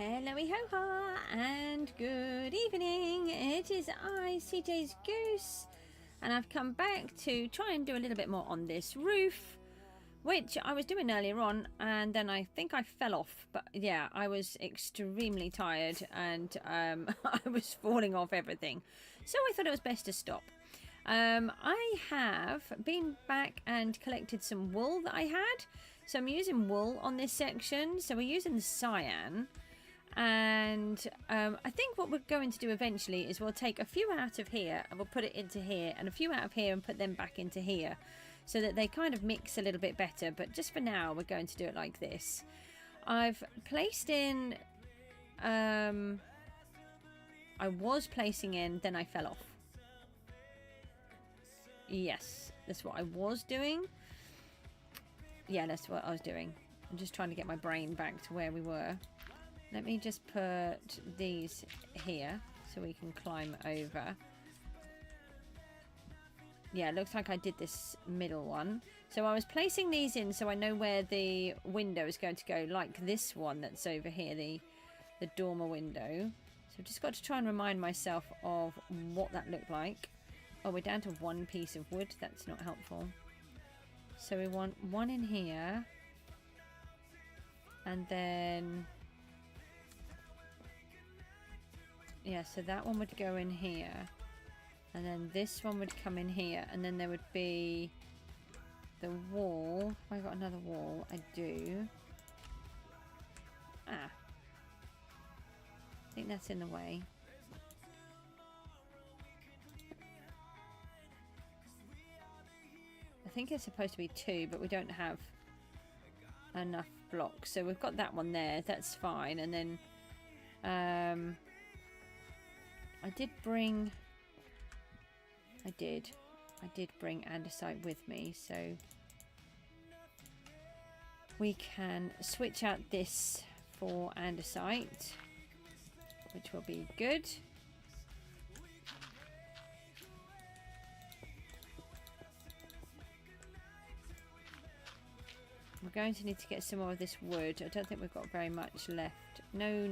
Hello-y-ho-ha, and good evening. It is I, CJSGOOSE, and I've come back to try and do a little bit more on this roof, which I was doing earlier on, and then I think I fell off. But yeah, I was extremely tired, and I was falling off everything. So I thought it was best to stop. I have been back and collected some wool that I had. So I'm using wool on this section. So we're using the cyan. And I think what we're going to do eventually is we'll take a few out of here and we'll put it into here, and a few out of here and put them back into here, so that they kind of mix a little bit better. But just for now, we're going to do it like this. I've placed in, I was placing in, then I fell off. Yes, that's what I was doing. Yeah, that's what I was doing. I'm just trying to get my brain back to where we were. Let me just put these here so we can climb over. Yeah, it looks like I did this middle one. So I was placing these in so I know where the window is going to go, like this one that's over here, the dormer window. So I've just got to try and remind myself of what that looked like. Oh, we're down to one piece of wood. That's not helpful. So we want one in here. And then... yeah, so that one would go in here. And then this one would come in here. And then there would be the wall. Have I got another wall? I do. Ah. I think that's in the way. I think it's supposed to be 2, but we don't have enough blocks. So we've got that one there. That's fine. And then I did bring andesite with me, so we can switch out this for andesite, which will be good. We're going to need to get some more of this wood. I don't think we've got very much left. No.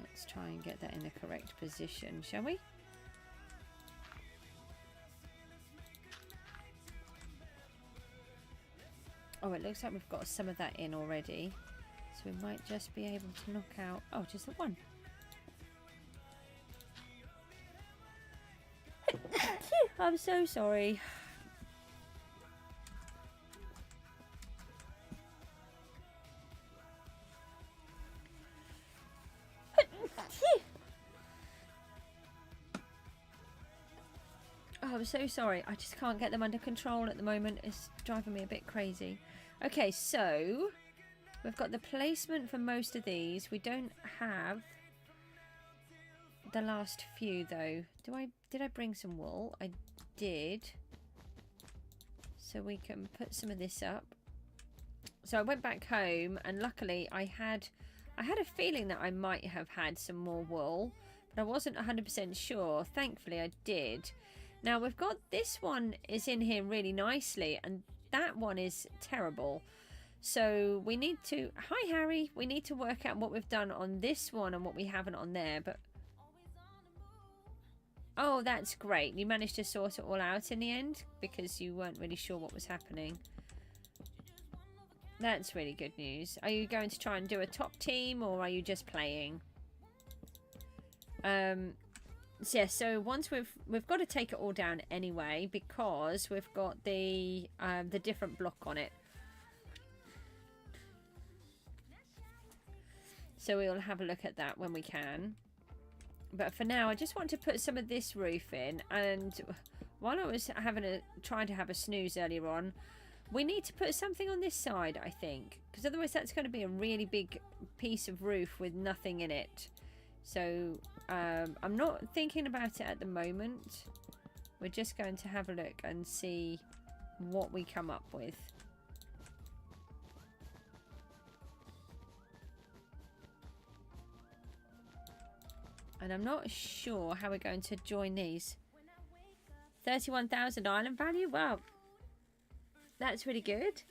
Let's try and get that in the correct position, shall we? Oh, it looks like we've got some of that in already. So we might just be able to knock out... oh, just the one. I'm so sorry. Oh, I'm so sorry. I just can't get them under control at the moment. It's driving me a bit crazy. Okay, so we've got the placement for most of these. We don't have the last few though. Did I bring some wool? I did. So we can put some of this up. So I went back home and luckily I had a feeling that I might have had some more wool, but I wasn't 100% sure. Thankfully I did. Now we've got this one is in here really nicely, and that one is terrible. So we need to, hi Harry, we need to work out what we've done on this one and what we haven't on there. But oh, that's great. You managed to sort it all out in the end because you weren't really sure what was happening. That's really good news. Are you going to try and do a top team, or are you just playing? So yeah, so once we've got to take it all down anyway, because we've got the different block on it. So we'll have a look at that when we can. But for now, I just want to put some of this roof in. And while I was trying to have a snooze earlier on, we need to put something on this side, I think, because otherwise that's going to be a really big piece of roof with nothing in it. So I'm not thinking about it at the moment. We're just going to have a look and see what we come up with. And I'm not sure how we're going to join these. 31,000 island value? Wow. That's really good.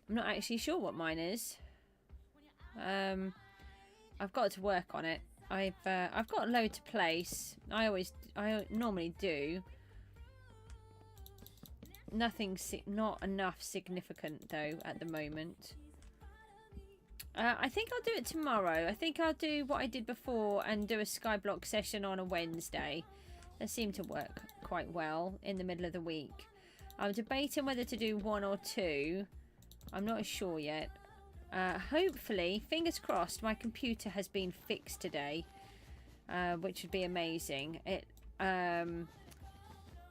I'm not actually sure what mine is. I've got to work on it. I've got a load to place. I normally do. Not enough significant though at the moment. I think I'll do it tomorrow. I think I'll do what I did before and do a Skyblock session on a Wednesday. They seem to work quite well in the middle of the week. I'm debating whether to do 1 or 2. I'm not sure yet. Hopefully, fingers crossed, my computer has been fixed today, which would be amazing.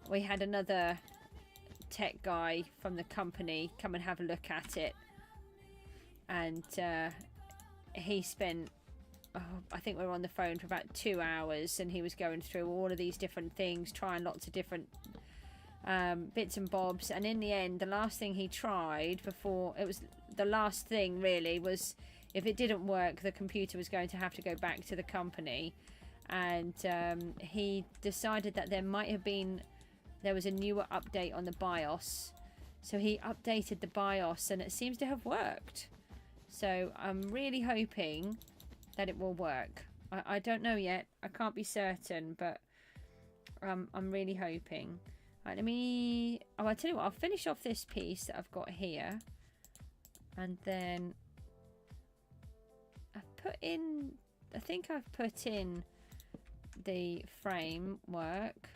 We had another tech guy from the company come and have a look at it, and he spent, I think we were on the phone for about 2 hours, and he was going through all of these different things, trying lots of different bits and bobs, and in the end, the last thing he tried before, it was the last thing really, was if it didn't work, the computer was going to have to go back to the company. And he decided that there was a newer update on the BIOS, so he updated the BIOS and it seems to have worked. So I'm really hoping that it will work. I don't know yet, I can't be certain, but I'm really hoping. Right, I'll tell you what, I'll finish off this piece that I've got here, and then I think I've put in the framework.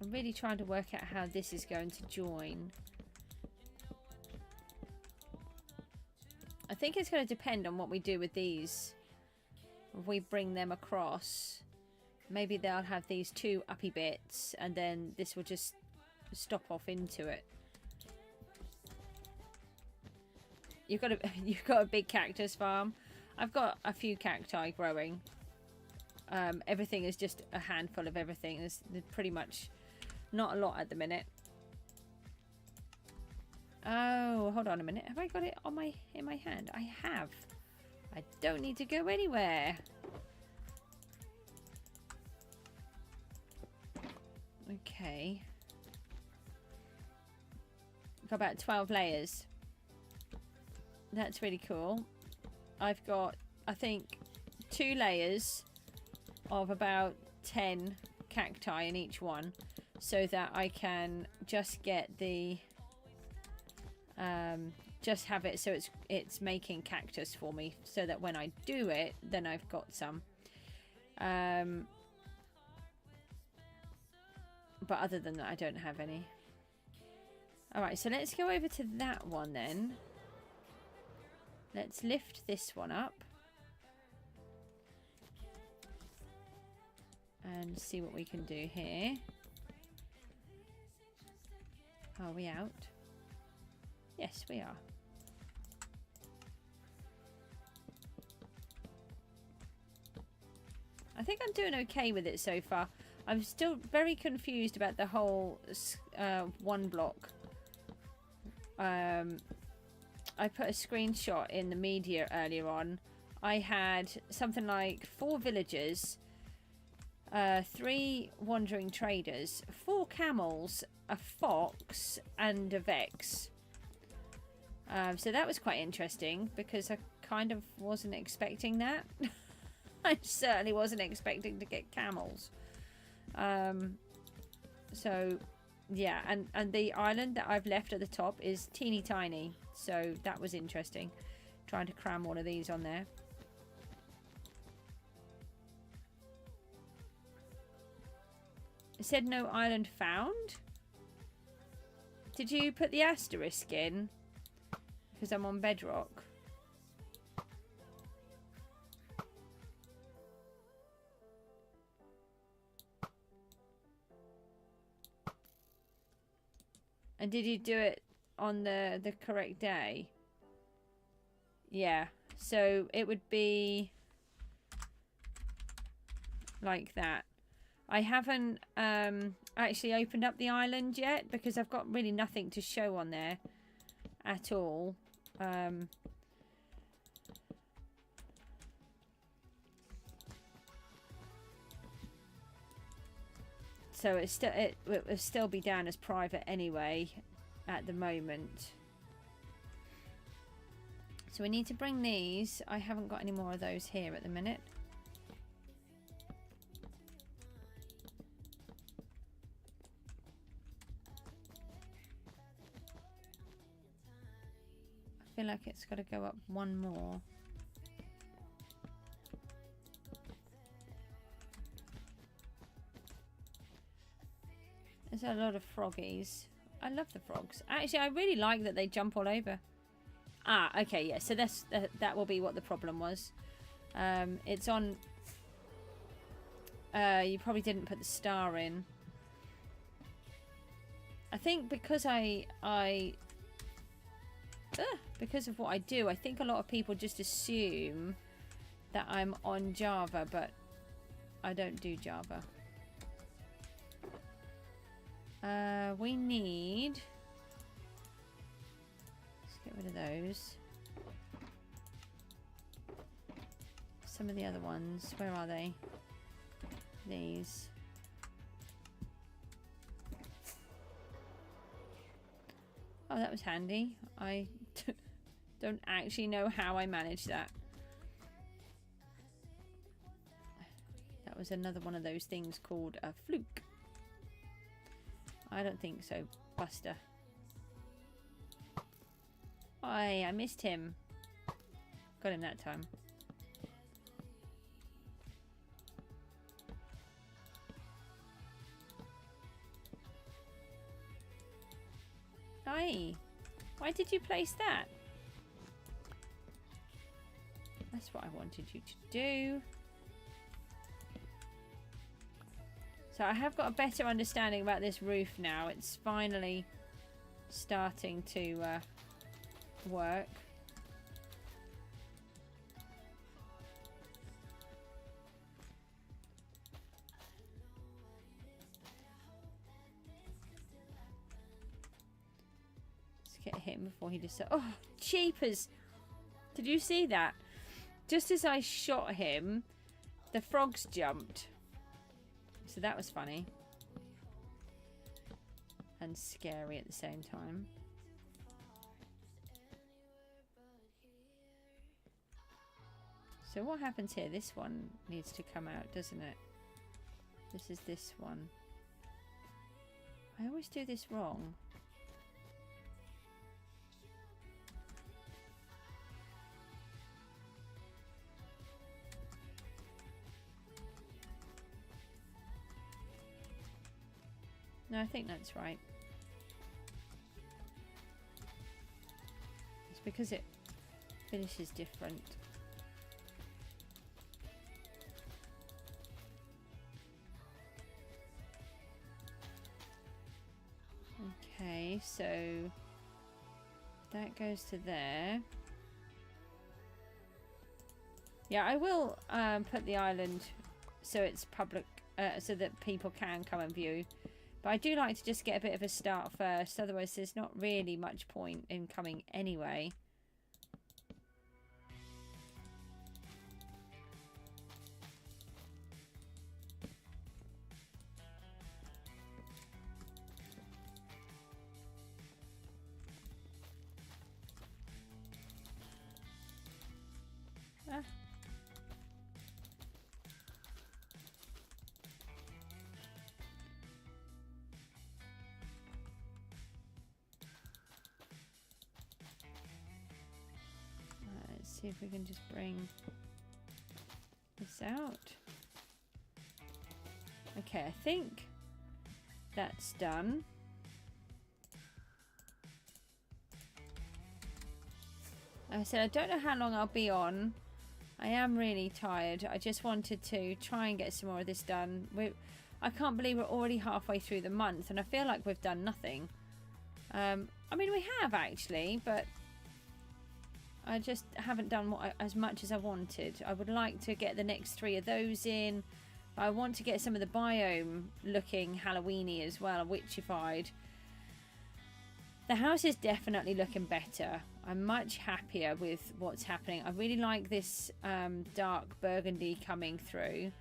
I'm really trying to work out how this is going to join. I think it's going to depend on what we do with these. If we bring them across, maybe they'll have these 2 uppy bits, and then this will just stop off into it. You've got a big cactus farm. I've got a few cacti growing. Everything is just a handful of everything. There's pretty much not a lot at the minute. Oh, hold on a minute. Have I got it in my hand? I have. I don't need to go anywhere. Okay. Got about 12 layers. That's really cool. I've got, I think, 2 layers of about 10 cacti in each one, so that I can just get the just have it so it's making cactus for me, so that when I do it, then I've got some. But other than that, I don't have any. Alright, so let's go over to that one then. Let's lift this one up and see what we can do here. Are we out? Yes, we are. I think I'm doing okay with it so far. I'm still very confused about the whole 1 block. I put a screenshot in the media earlier on. I had something like 4 villagers, 3 wandering traders, 4 camels, a fox, and a vex. So that was quite interesting, because I kind of wasn't expecting that. I certainly wasn't expecting to get camels. So yeah, and the island that I've left at the top is teeny tiny, so that was interesting, trying to cram all of these on there. It said no island found. Did you put the asterisk in? Because I'm on Bedrock. And did you do it on the correct day? Yeah. So it would be like that. I haven't actually opened up the island yet, because I've got really nothing to show on there at all. So it will still be down as private anyway at the moment. So we need to bring these. I haven't got any more of those here at the minute. I feel like it's got to go up one more. There's a lot of froggies. I love the frogs. Actually, I really like that they jump all over. Ah, okay, yeah. So that will be what the problem was. It's on. You probably didn't put the star in. I think because because of what I do, I think a lot of people just assume that I'm on Java, but I don't do Java. We need. Let's get rid of those. Some of the other ones. Where are they? These. Oh, that was handy. I don't actually know how I managed that. That was another one of those things called a fluke. I don't think so, Buster. I missed him. Got him that time. Aye. Why did you place that? That's what I wanted you to do. So I have got a better understanding about this roof now. It's finally starting to work. Let's get him before he decides. Oh, cheapers! Did you see that? Just as I shot him, the frogs jumped. So that was funny. And scary at the same time. So what happens here? This one needs to come out, doesn't it? This is this one. I always do this wrong. No, I think that's right. It's because it finishes different. Okay, so that goes to there. Yeah, I will put the island so it's public, so that people can come and view. But I do like to just get a bit of a start first, otherwise there's not really much point in coming anyway. Ah. See if we can just bring this out. Okay, I think that's done. Like I said, I don't know how long I'll be on. I am really tired. I just wanted to try and get some more of this done. I can't believe we're already halfway through the month and I feel like we've done nothing. I mean, we have actually, but I just haven't done as much as I wanted. I would like to get the next 3 of those in. But I want to get some of the biome looking Halloweeny as well, witchified. The house is definitely looking better. I'm much happier with what's happening. I really like this dark burgundy coming through.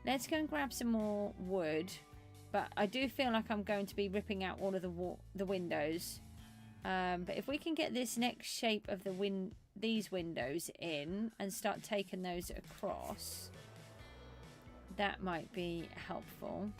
Let's go and grab some more wood But I do feel like I'm going to be ripping out all of the windows. But if we can get this next shape of these windows in and start taking those across, that might be helpful.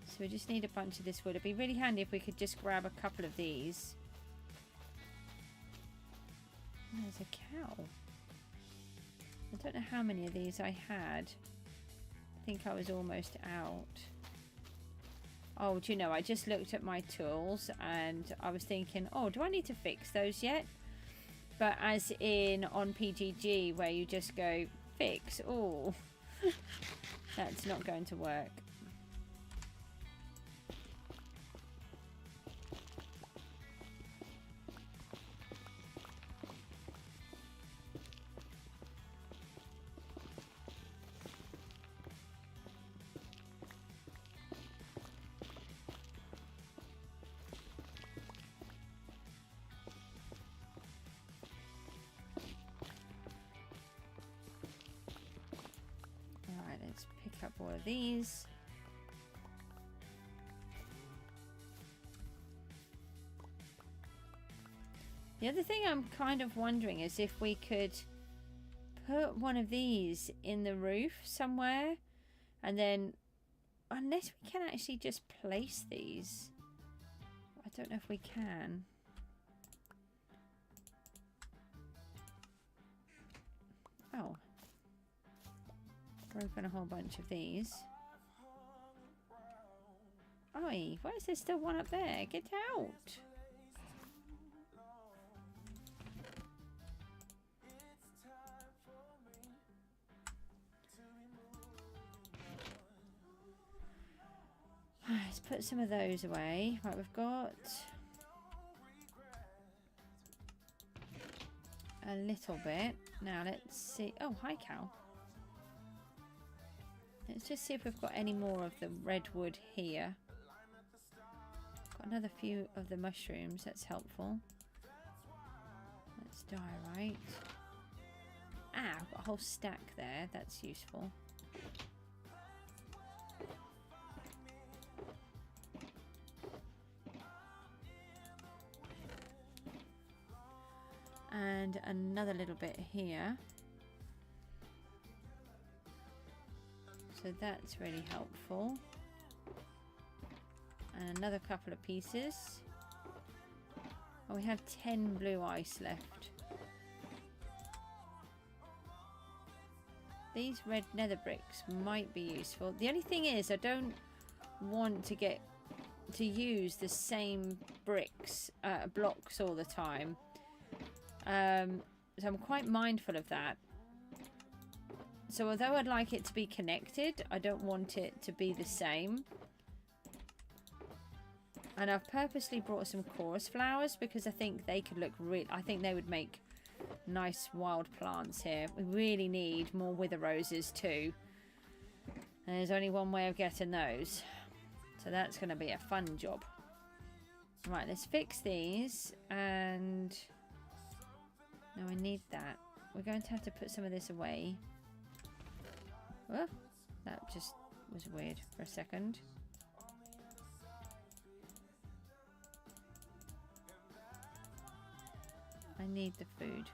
So we just need a bunch of this wood. It'd be really handy if we could just grab a couple of these. Oh, there's a cow. I don't know how many of these I had. I think I was almost out. Oh, do you know, I just looked at my tools and I was thinking, oh, do I need to fix those yet? But as in on PGG where you just go, fix, oh, that's not going to work. Up all of these. The other thing I'm kind of wondering is if we could put one of these in the roof somewhere, and then unless we can actually just place these, I don't know if we can. Oh, broken a whole bunch of these. Oi, why is there still one up there? Get out! Let's put some of those away. Right, we've got a little bit. Now let's see. Oh, hi cow. Let's just see if we've got any more of the redwood here. Got another few of the mushrooms. That's helpful. That's diorite. Ah, I've got a whole stack there. That's useful. And another little bit here. So that's really helpful. And another couple of pieces. Oh, we have 10 blue ice left. These red nether bricks might be useful. The only thing is I don't want to use the same blocks all the time. So I'm quite mindful of that. So although I'd like it to be connected, I don't want it to be the same. And I've purposely brought some chorus flowers because I think they could look I think they would make nice wild plants here. We really need more wither roses too. And there's only one way of getting those. So that's going to be a fun job. Right, let's fix these. And no, I need that. We're going to have to put some of this away. Oh, that just was weird for a second. I need the food.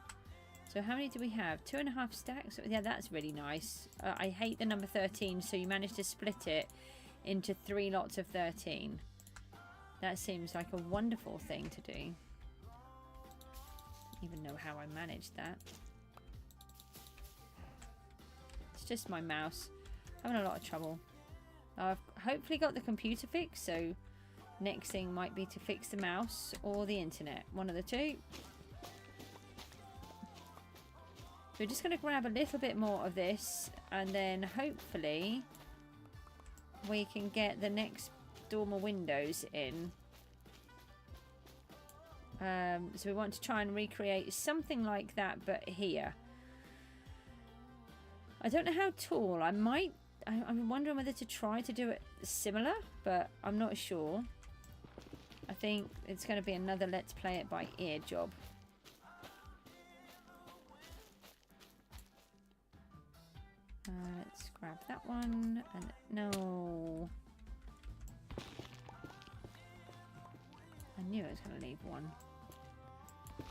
So how many do we have? 2.5 stacks? Yeah, that's really nice. I hate the number 13, so you managed to split it into 3 lots of 13. That seems like a wonderful thing to do. I don't even know how I managed that. It's just my mouse. Having a lot of trouble. I've hopefully got the computer fixed, so next thing might be to fix the mouse or the internet. One of the two. So we're just going to grab a little bit more of this, and then hopefully we can get the next dormer windows in. So we want to try and recreate something like that, but here. I don't know how tall. I'm wondering whether to try to do it similar, but I'm not sure. I think it's going to be another let's play it by ear job. Let's grab that one. And no. I knew I was going to leave one.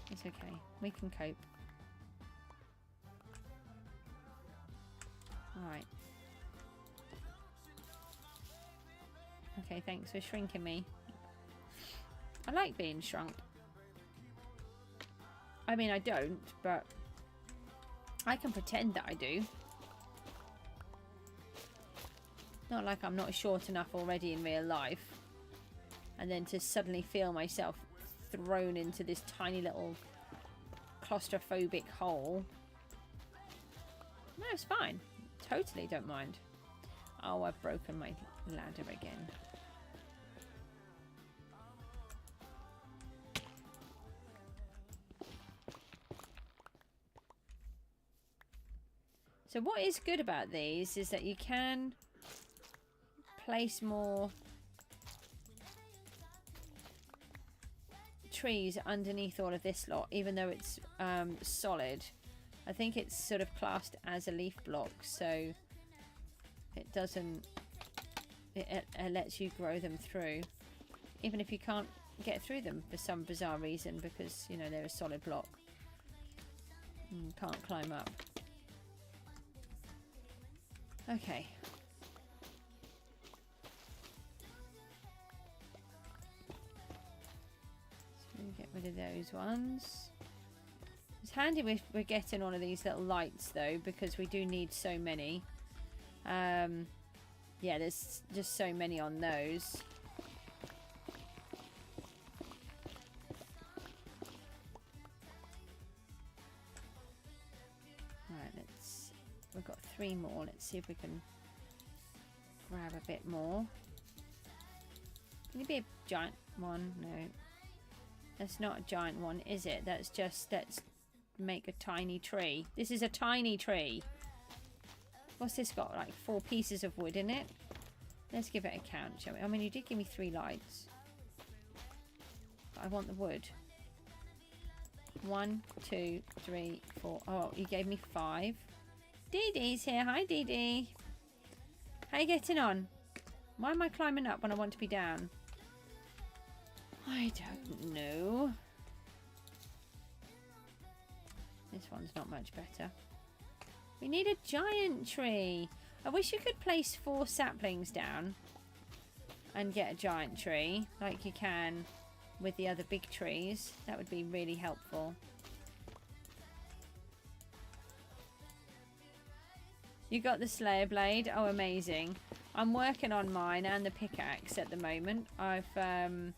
It's okay. We can cope. Alright. Okay, thanks for shrinking me. I like being shrunk. I mean, I don't, but I can pretend that I do. Not like I'm not short enough already in real life. And then to suddenly feel myself thrown into this tiny little claustrophobic hole. No, it's fine. Totally don't mind. Oh, I've broken my ladder again. So what is good about these is that you can place more trees underneath all of this lot, even though it's solid. I think it's sort of classed as a leaf block, so it doesn't, it lets you grow them through, even if you can't get through them for some bizarre reason, because, you know, they're a solid block. Can't climb up. Okay. So we get rid of those ones. It's handy we're getting one of these little lights though, because we do need so many. Yeah, there's just so many on those. Right, we've got 3 more. Let's see if we can grab a bit more. Can it be a giant one? No. That's not a giant one, is it? That's just, let's make a tiny tree. This is a tiny tree. What's this got? Like 4 pieces of wood in it? Let's give it a count, shall we? I mean, you did give me 3 lights. But I want the wood. 1, 2, 3, 4. Oh, you gave me 5. Dee Dee's here. Hi, Dee Dee. How you getting on? Why am I climbing up when I want to be down? I don't know. This one's not much better. We need a giant tree. I wish you could place 4 saplings down and get a giant tree like you can with the other big trees. That would be really helpful. You got the Slayer blade? Oh, amazing. I'm working on mine and the pickaxe at the moment. I'm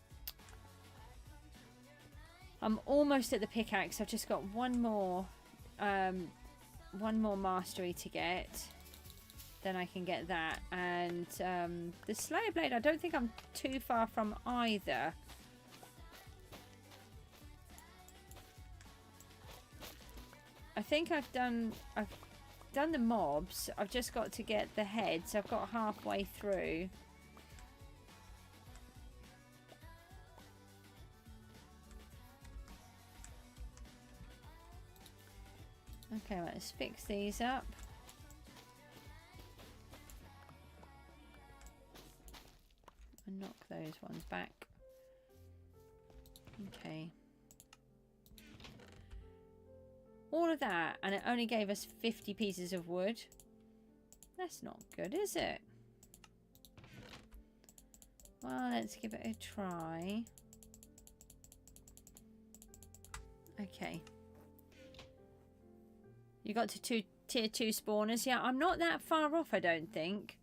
almost at the pickaxe. I've just got one more mastery to get. Then I can get that. And the Slayer blade, I don't think I'm too far from either. I think I've done the mobs. I've just got to get the heads. I've got halfway through. Okay, let's fix these up. And knock those ones back. Okay. All of that, and it only gave us 50 pieces of wood. That's not good, is it? Well, let's give it a try. Okay. You got to tier 2 spawners. Yeah, I'm not that far off, I don't think.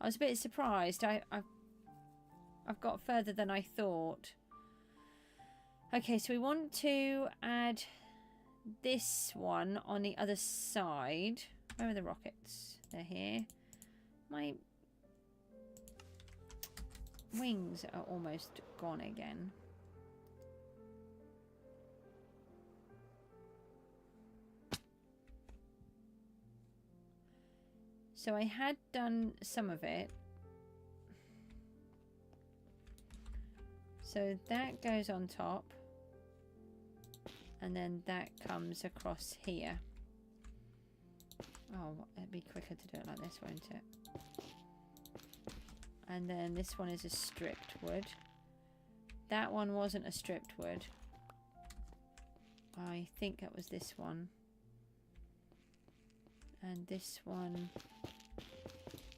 I was a bit surprised. I've got further than I thought. Okay, so we want to add this one on the other side. Where are the rockets? They're here. My wings are almost gone again. So I had done some of it. So that goes on top. And then that comes across here. Oh, it'd be quicker to do it like this, won't it? And then this one is a stripped wood. That one wasn't a stripped wood. I think that was this one. And this one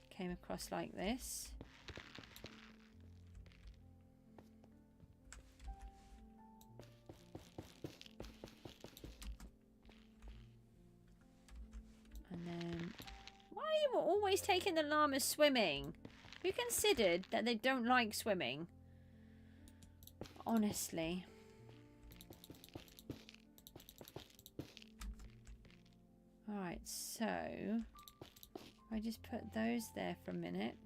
came across like this. And then, why are you always taking the llamas swimming? Have you considered that they don't like swimming? Honestly. Alright, so I just put those there for a minute.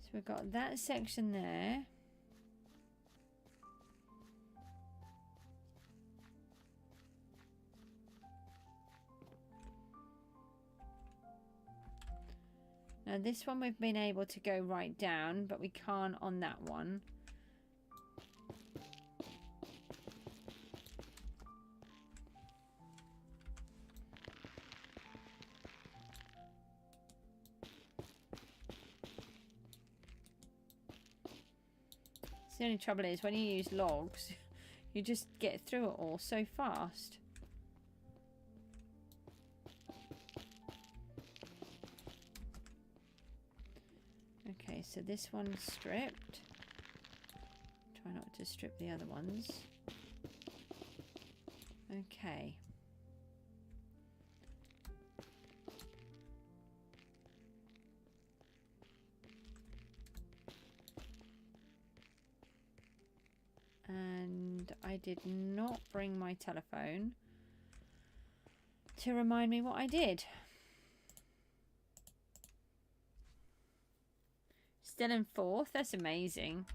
So we've got that section there. Now this one we've been able to go right down, but we can't on that one. The only trouble is when you use logs, you just get through it all so fast. Okay, so this one's stripped. Try not to strip the other ones. Okay. And I did not bring my telephone to remind me what I did. Still in fourth? That's amazing.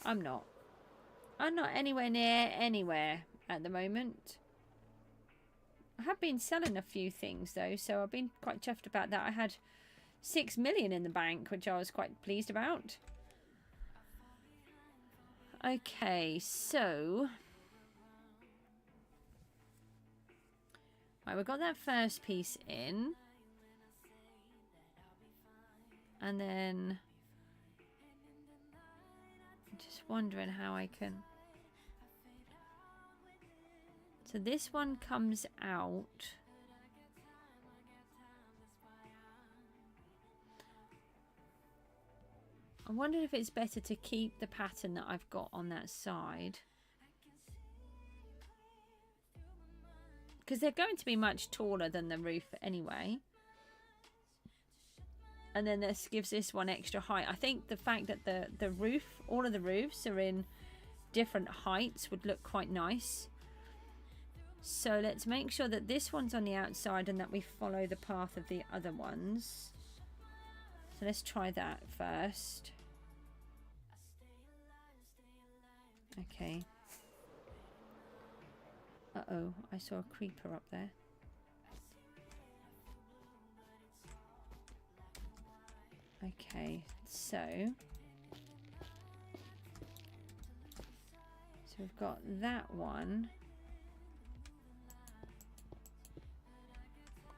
I'm not anywhere near anywhere at the moment. I have been selling a few things though, so I've been quite chuffed about that. I had 6 million in the bank, which I was quite pleased about. Okay, so right, we've got that first piece in, and then I'm just wondering how I can. So this one comes out. I wonder if it's better to keep the pattern that I've got on that side, because they're going to be much taller than the roof anyway. And then this gives this one extra height. I think the fact that the roof, all of the roofs are in different heights would look quite nice. So let's make sure that this one's on the outside and that we follow the path of the other ones. So let's try that first. Okay. Uh-oh, I saw a creeper up there. Okay, so we've got that one.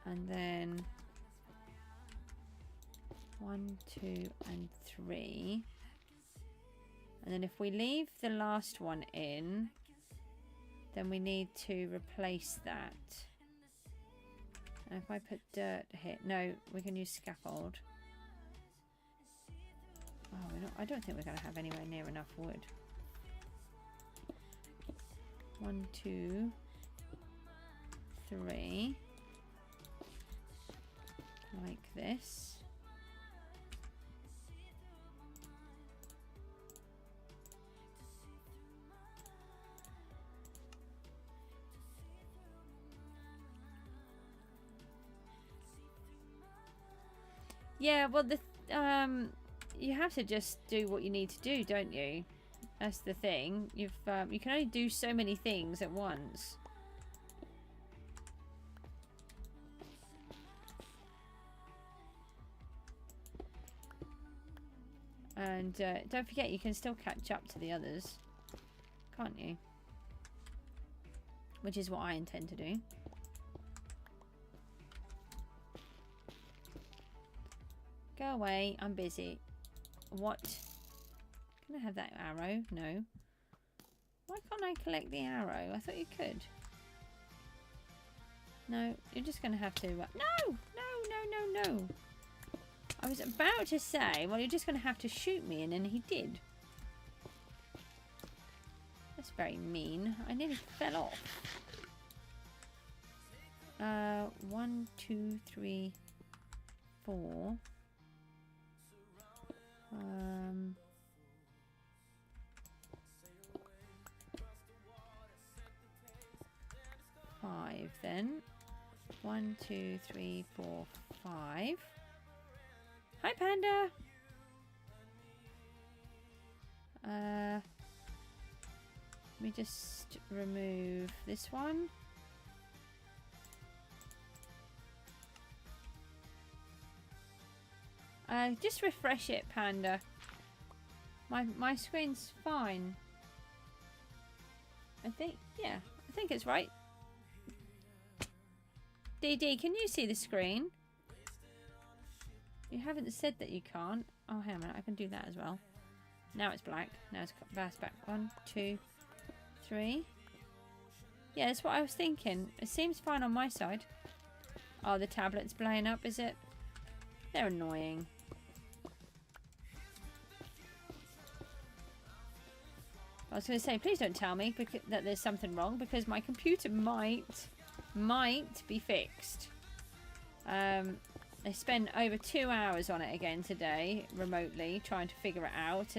And then 1, 2, and 3. And then if we leave the last one in, then we need to replace that. And if I put dirt here, no, we can use scaffold. Oh, I don't think we're going to have anywhere near enough wood. 1, 2, 3. Like this. Yeah, well, you have to just do what you need to do, don't you? That's the thing. You can only do so many things at once. And don't forget, you can still catch up to the others, can't you? Which is what I intend to do. Go away, I'm busy. What? Can I have that arrow? No. Why can't I collect the arrow? I thought you could. No, you're just going to have to... No! No, no, no, no. I was about to say, well, you're just going to have to shoot me, and then he did. That's very mean. I nearly fell off. 1, 2, 3, 4. 5 then. 1, 2, 3, 4, 5. Hi, Panda. Let me just remove this one. Just refresh it, Panda. My screen's fine. I think, yeah, I think it's right. DD, can you see the screen? You haven't said that you can't. Oh, hang on a minute, I can do that as well. Now it's black. Now it's back. 1, 2, 3. Yeah, that's what I was thinking. It seems fine on my side. Oh, the tablet's blowing up, is it? They're annoying. I was going to say, please don't tell me that there's something wrong, because my computer might be fixed. I spent over 2 hours on it again today, remotely, trying to figure it out.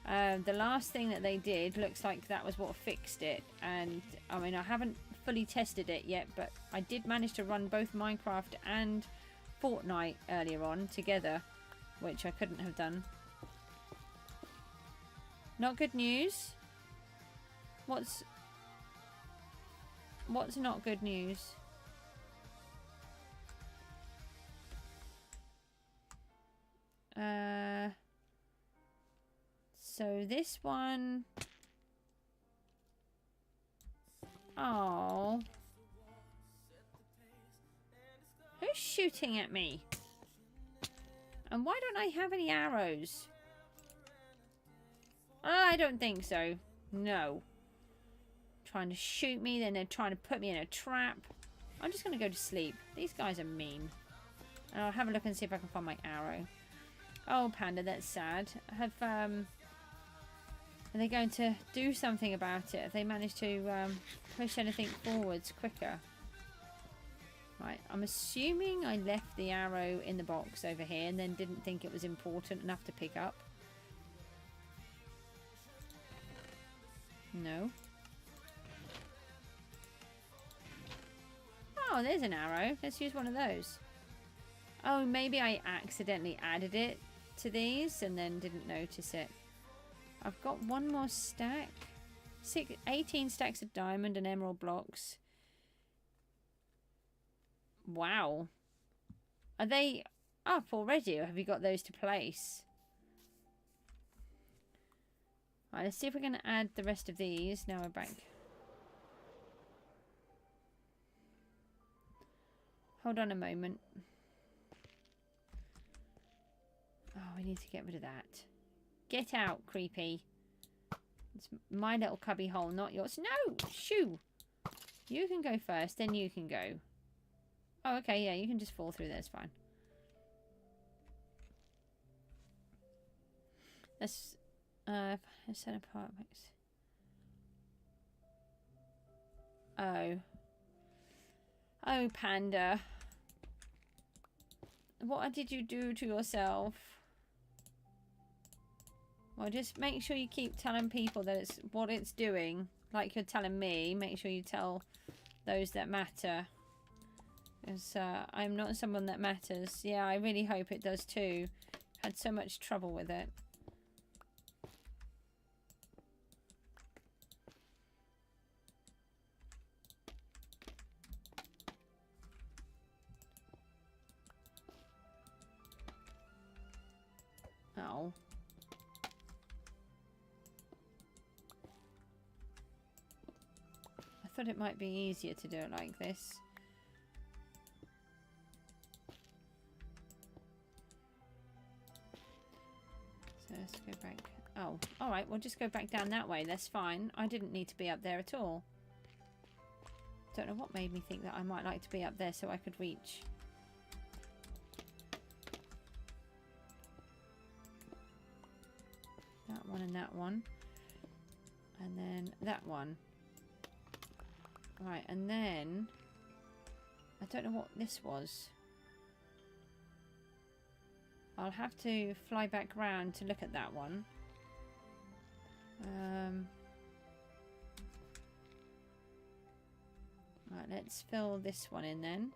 And the last thing that they did looks like that was what fixed it. And I mean, I haven't fully tested it yet, but I did manage to run both Minecraft and Fortnite earlier on together, which I couldn't have done. Not good news. What's not good news? So this one... Oh. Who's shooting at me? And why don't I have any arrows? I don't think so. No. Trying to shoot me, then they're trying to put me in a trap. I'm just going to go to sleep. These guys are mean. And I'll have a look and see if I can find my arrow. Oh, Panda, that's sad. Are they going to do something about it? Have they managed to push anything forwards quicker? Right, I'm assuming I left the arrow in the box over here and then didn't think it was important enough to pick up. No. Oh, there's an arrow. Let's use one of those. Oh, maybe I accidentally added it to these and then didn't notice it. I've got one more stack. 18 stacks of diamond and emerald blocks. Wow. Are they up already, or have you got those to place? Right, let's see if we're going to add the rest of these. Now we're back. Hold on a moment. Oh, we need to get rid of that. Get out, creepy. It's my little cubby hole, not yours. No! Shoo! You can go first, then you can go. Oh, okay, yeah, you can just fall through there, it's fine. Let's set apart. Oh. Oh, Panda. What did you do to yourself? Well, just make sure you keep telling people that it's what it's doing. Like you're telling me. Make sure you tell those that matter. Because I'm not someone that matters. Yeah, I really hope it does too. Had so much trouble with it. now. I thought it might be easier to do it like this. So let's go back. Oh, alright, we'll just go back down that way. That's fine. I didn't need to be up there at all. Don't know what made me think that I might like to be up there so I could reach. That one and that one. And then that one. Right, and then I don't know what this was. I'll have to fly back round to look at that one. Right, let's fill this one in then.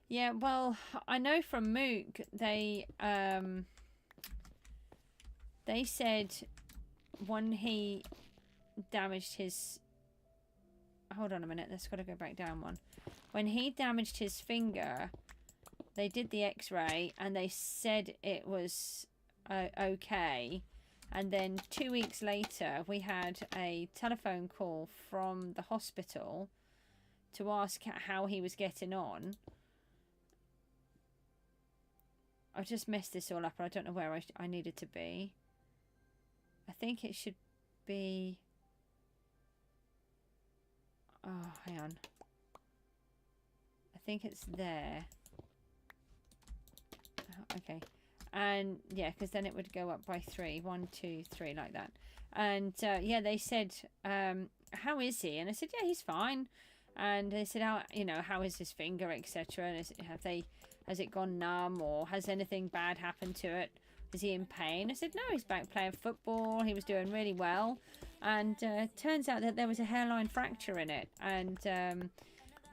Yeah, well, I know from Mook they said when he damaged his, hold on a minute, let's gotta go back down one. When he damaged his finger, they did the x-ray and they said it was okay. And then 2 weeks later, we had a telephone call from the hospital to ask how he was getting on. I just messed this all up. I don't know where I needed to be. I think it should be... Oh, hang on. I think it's there. Okay. And, yeah, because then it would go up by 3. 1, 2, 3, like that. And, yeah, they said, how is he? And I said, yeah, he's fine. And they said, how is his finger, etc. And has it gone numb, or has anything bad happened to it? Is he in pain? I said, no, he's back playing football. He was doing really well. And turns out that there was a hairline fracture in it. And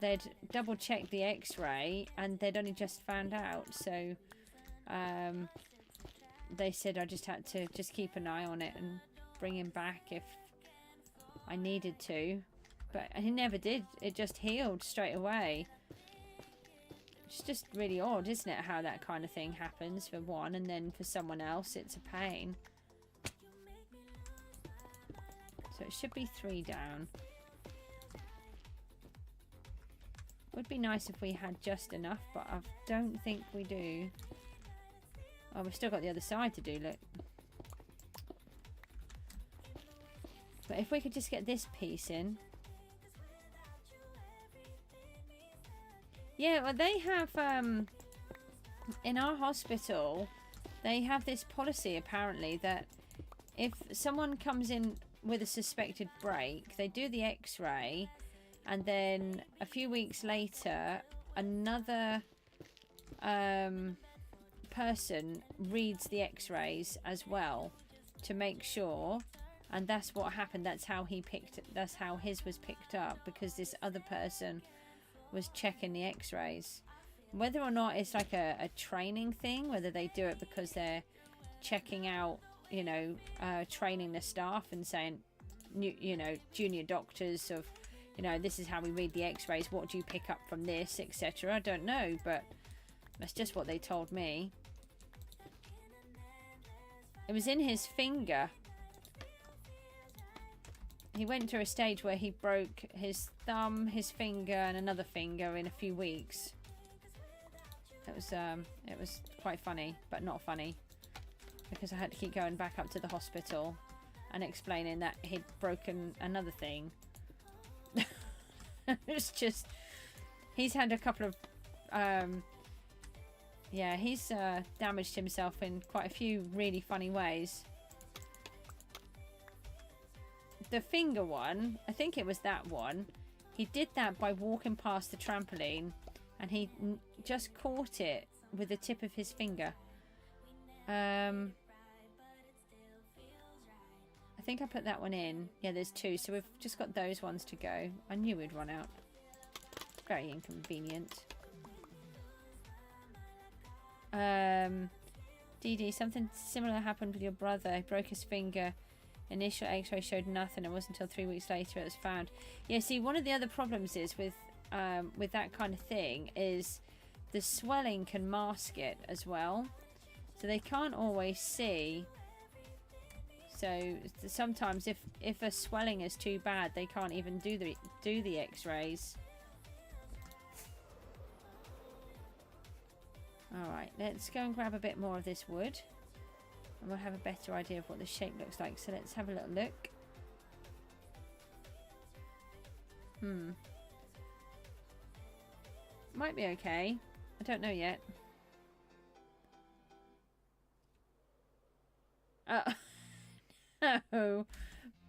they'd double-checked the x-ray, and they'd only just found out. So they said I just had to just keep an eye on it and bring him back if I needed to. But he never did. It just healed straight away. It's just really odd, isn't it, how that kind of thing happens for one, and then for someone else it's a pain. So it should be 3 down. Would be nice if we had just enough, but I don't think we do. Oh, we've still got the other side to do, look. But if we could just get this piece in. Yeah, well, they have, in our hospital, they have this policy, apparently, that if someone comes in with a suspected break, they do the x-ray, and then a few weeks later, another person reads the x-rays as well to make sure. And that's what happened. That's how his was picked up, because this other person was checking the x-rays. Whether or not it's like a training thing, whether they do it because they're checking out, training the staff and saying, junior doctors of, this is how we read the x-rays, what do you pick up from this, etc. I don't know, but that's just what they told me. It was in his finger. He went to a stage where he broke his thumb, his finger, and another finger in a few weeks. It was quite funny, but not funny, because I had to keep going back up to the hospital and explaining that he'd broken another thing. It's just, he's had a couple of, yeah, he's damaged himself in quite a few really funny ways. The finger one, I think it was that one, he did that by walking past the trampoline, and he just caught it with the tip of his finger. I think I put that one in. Yeah, there's 2, so we've just got those ones to go. I knew we'd run out. Very inconvenient. DD, something similar happened with your brother. He broke his finger Initial x-ray showed nothing. It wasn't until 3 weeks later it was found. Yeah, see, one of the other problems is with that kind of thing is the swelling can mask it as well. So they can't always see. So sometimes if a swelling is too bad, they can't even do the x-rays. Alright, let's go and grab a bit more of this wood. And we'll have a better idea of what the shape looks like. So let's have a little look. Might be okay. I don't know yet. No.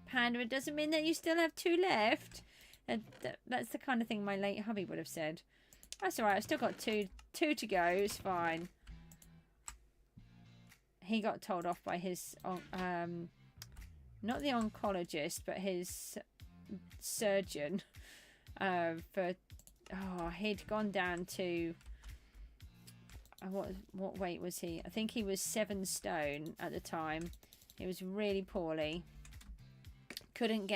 Panda, it doesn't mean that you still have 2 left. That's the kind of thing my late hubby would have said. That's alright, I've still got two to go. It's fine. He got told off by his, not the oncologist, but his surgeon, he'd gone down to, what weight was he? I think he was 7 stone at the time. He was really poorly. Couldn't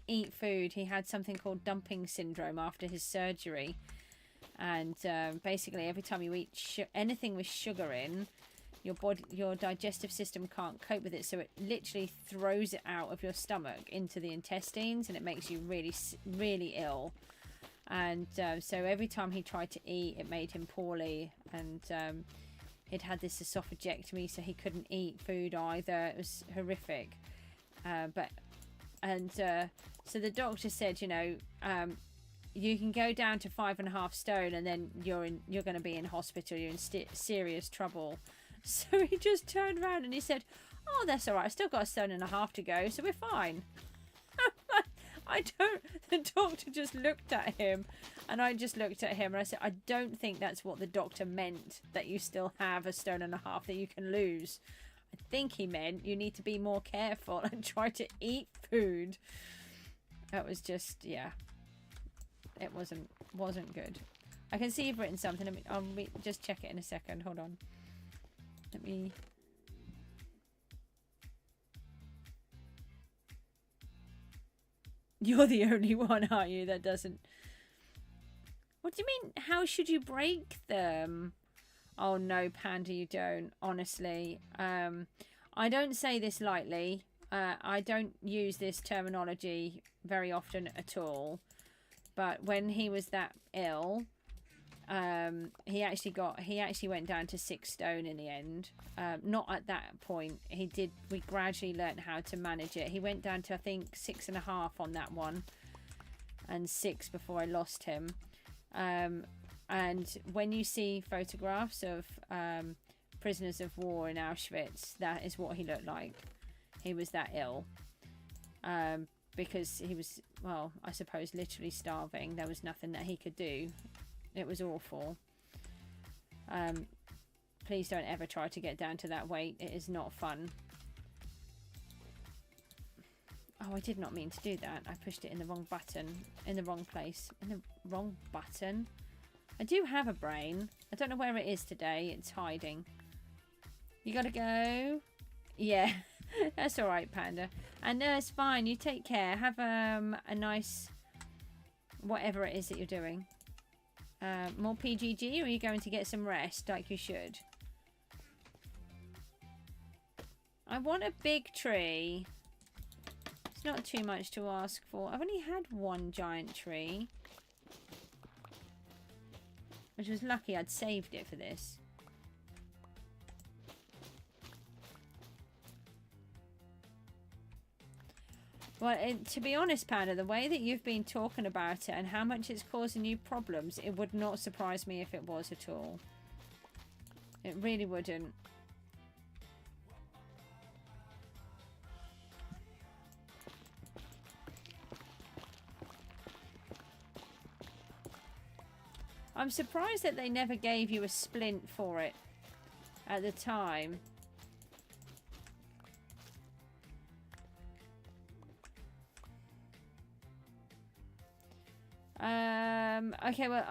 eat food. He had something called dumping syndrome after his surgery. And basically every time you eat anything with sugar in, your digestive system can't cope with it, so it literally throws it out of your stomach into the intestines, and it makes you really, really ill. And so every time he tried to eat, it made him poorly, and he'd had this esophagectomy, so he couldn't eat food either. It was horrific. So the doctor said, you know, you can go down to 5.5 stone, and then you're going to be in hospital. You're in serious trouble. So he just turned around and he said, "Oh, that's all right. I've still got 1.5 stone to go, so we're fine." The doctor just looked at him, and I just looked at him, and I said, "I don't think that's what the doctor meant, that you still have 1.5 stone that you can lose. I think he meant you need to be more careful and try to eat food." That was just, yeah. It wasn't good. I can see you've written something. I'll just check it in a second. Hold on. Let me... You're the only one, aren't you, that doesn't... What do you mean? How should you break them? Oh no, Panda, you don't. Honestly. I don't say this lightly. I don't use this terminology very often at all. But when he was that ill... he actually went down to 6 stone in the end. Not at that point. We gradually learnt how to manage it. He went down to, I think, 6.5 on that one, and 6 before I lost him. And when you see photographs of prisoners of war in Auschwitz, that is what he looked like. He was that ill. Because he was, well, I suppose literally starving. There was nothing that he could do. It was awful. Please don't ever try to get down to that weight. It is not fun. Oh, I did not mean to do that. I pushed it in the wrong button. In the wrong place. In the wrong button. I do have a brain. I don't know where it is today. It's hiding. You gotta go? Yeah. That's alright, Panda. And no, it's fine. You take care. Have a nice... whatever it is that you're doing. More PGG, or are you going to get some rest like you should? I want a big tree. It's not too much to ask for. I've only had 1 giant tree, which was lucky I'd saved it for this. Well, to be honest, Panda, the way that you've been talking about it and how much it's causing you problems, it would not surprise me if it was at all. It really wouldn't. I'm surprised that they never gave you a splint for it at the time. Okay, well,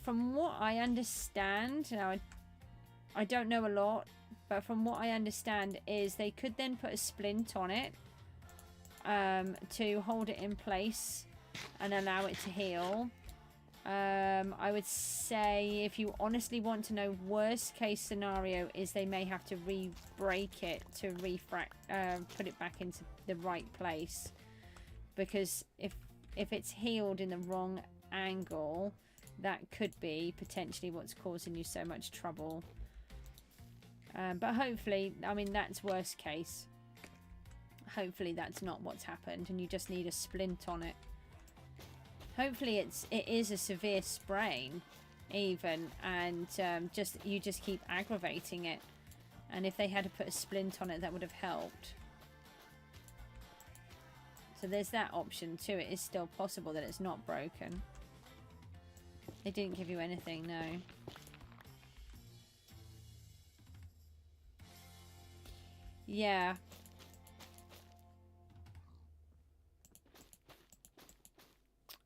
from what I understand, now I don't know a lot, but from what I understand is they could then put a splint on it to hold it in place and allow it to heal. I would say if you honestly want to know, worst case scenario is they may have to re-break it to put it back into the right place, because if it's healed in the wrong angle, that could be potentially what's causing you so much trouble. But hopefully, I mean, that's worst case. Hopefully that's not what's happened and you just need a splint on it. Hopefully it is a severe sprain even, and you just keep aggravating it. And if they had to put a splint on it, that would have helped. So there's that option too. It is still possible that it's not broken. They didn't give you anything, no. Yeah.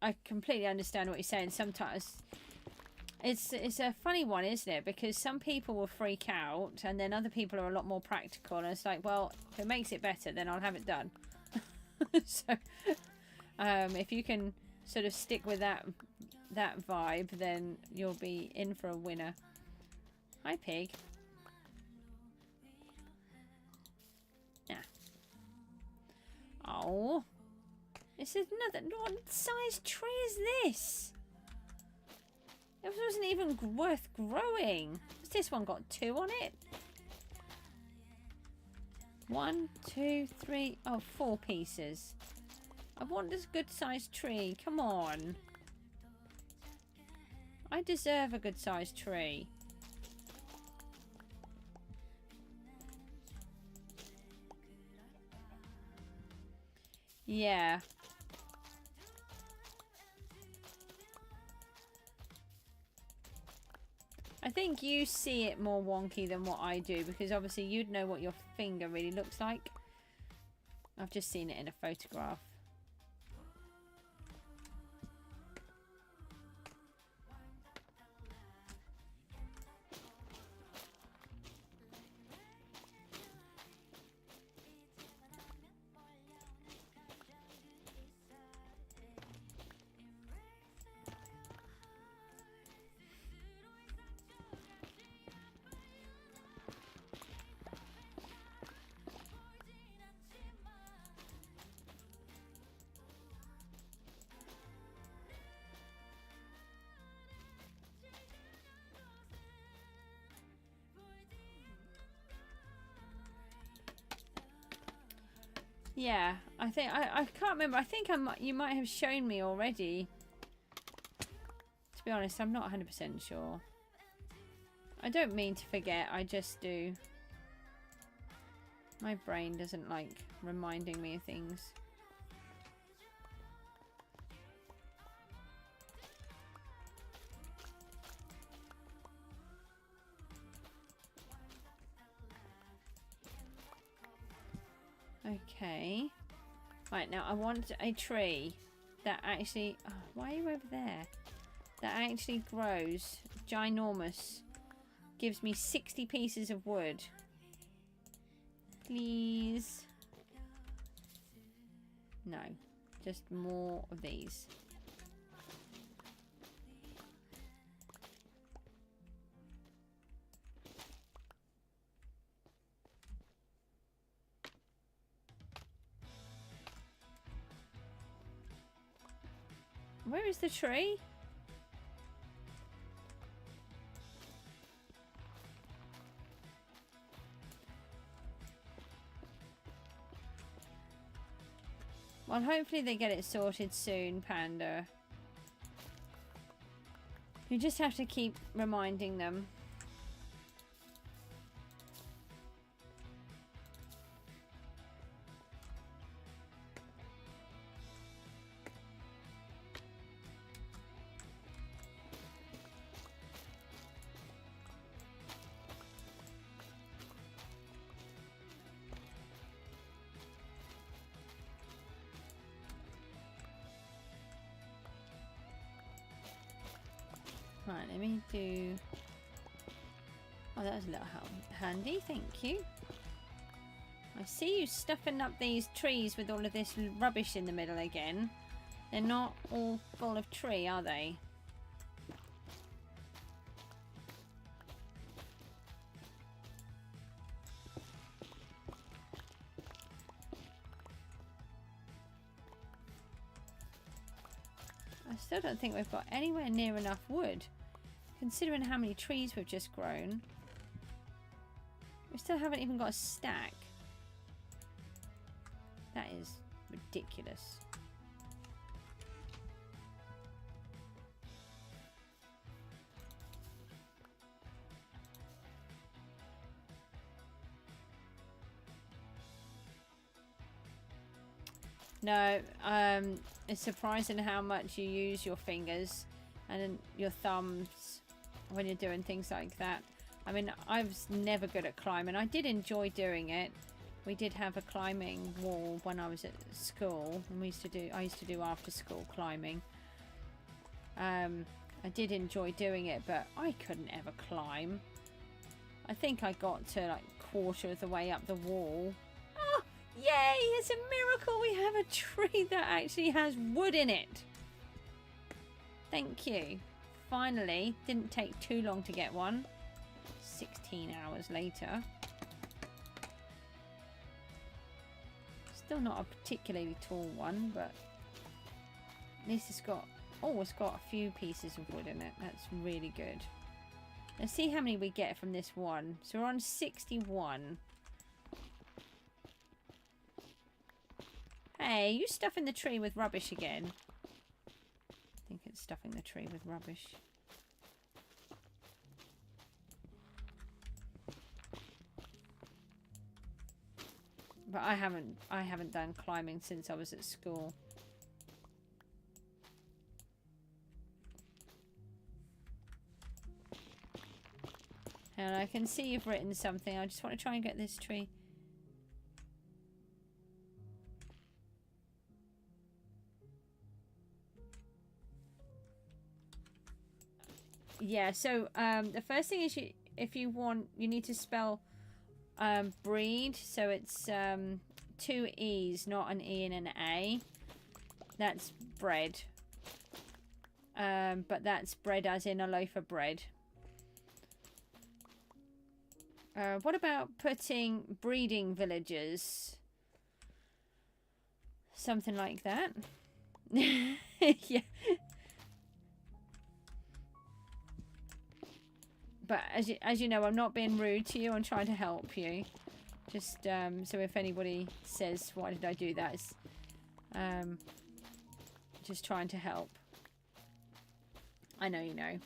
I completely understand what you're saying. Sometimes it's a funny one, isn't it? Because some people will freak out and then other people are a lot more practical, and it's like, well, if it makes it better, then I'll have it done. So if you can sort of stick with that vibe, then you'll be in for a winner. Hi, pig. Yeah. Oh. This is another... What size tree is this? It wasn't even worth growing. Has this one got 2 on it? 1, 2, 3... Oh, 4 pieces. I want this good sized tree. Come on. I deserve a good sized tree. Yeah. I think you see it more wonky than what I do, because obviously you'd know what your finger really looks like. I've just seen it in a photograph. Yeah, I think I can't remember. I think you might have shown me already. To be honest, I'm not 100% sure. I don't mean to forget, I just do. My brain doesn't like reminding me of things. Okay. Right, now I want a tree that actually... Oh, why are you over there? That actually grows ginormous. Gives me 60 pieces of wood. Please. No. Just more of these. Where is the tree? Well, hopefully they get it sorted soon, Panda. You just have to keep reminding them. Right, let me do... Oh, that was a little handy, thank you. I see you stuffing up these trees with all of this rubbish in the middle again. They're not all full of tree, are they? I still don't think we've got anywhere near enough wood, considering how many trees we've just grown. We still haven't even got a stack. That is ridiculous. No, it's surprising how much you use your fingers and your thumbs when you're doing things like that. I mean, I was never good at climbing. I did enjoy doing it. We did have a climbing wall when I was at school, and I used to do after school climbing. I did enjoy doing it, but I couldn't ever climb. I think I got to like quarter of the way up the wall. Oh, yay! It's a miracle we have a tree that actually has wood in it. Thank you. Finally, didn't take too long to get one. 16 hours later. Still not a particularly tall one, but at least it's got, oh, it's got a few pieces of wood in it. That's really good. Let's see how many we get from this one. So we're on 61. Hey, you stuffing the tree with rubbish again? I think it's stuffing the tree with rubbish. But I haven't done climbing since I was at school. And I can see you've written something. I just want to try and get this tree. Yeah, so the first thing is if you want, you need to spell breed, so it's 2 E's, not an E and an A. That's bread. But that's bread as in a loaf of bread. What about putting breeding villages? Something like that. Yeah. But as you know, I'm not being rude to you. I'm trying to help you. Just so if anybody says, why did I do that? It's just trying to help. I know you know.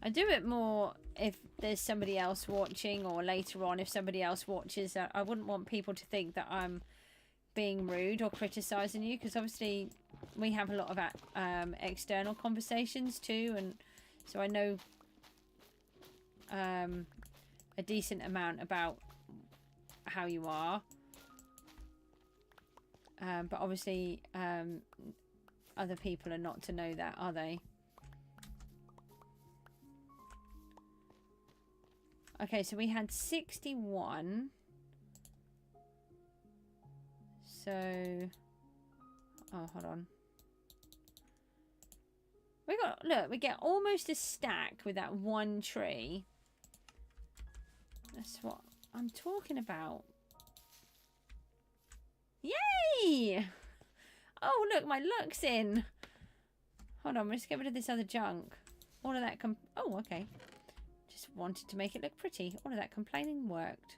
I do it more if there's somebody else watching, or later on if somebody else watches. I wouldn't want people to think that I'm being rude or criticizing you, because obviously we have a lot of external conversations too, and so I know a decent amount about how you are, but obviously other people are not to know that, are they? Okay, so we had 61. So, oh, hold on. Look, we get almost a stack with that one tree. That's what I'm talking about. Yay! Oh, look, my luck's in. Hold on, let's get rid of this other junk. All of that oh, okay. Just wanted to make it look pretty. All of that complaining worked.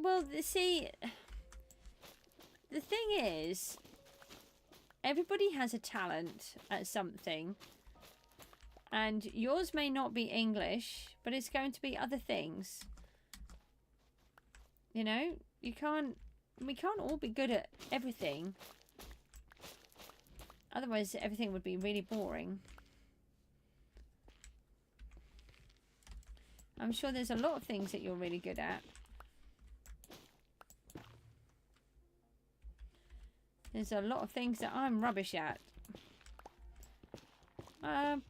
Well, see, the thing is, everybody has a talent at something, and yours may not be English, but it's going to be other things. You know, we can't all be good at everything. Otherwise, everything would be really boring. I'm sure there's a lot of things that you're really good at. There's a lot of things that I'm rubbish at.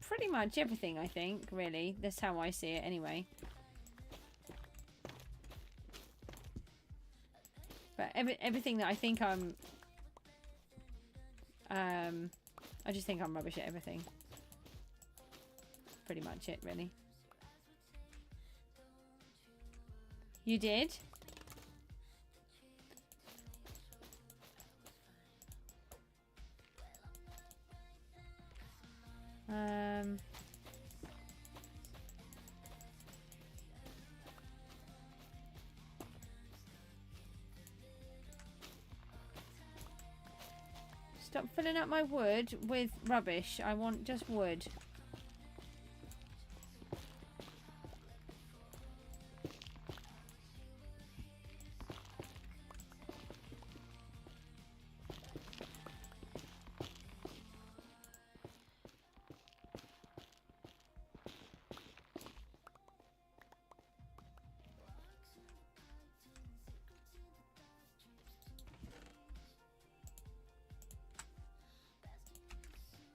Pretty much everything, I think, really. That's how I see it anyway. But everything that I think I'm... I just think I'm rubbish at everything. Pretty much it, really. You did? Stop filling up my wood with rubbish. I want just wood.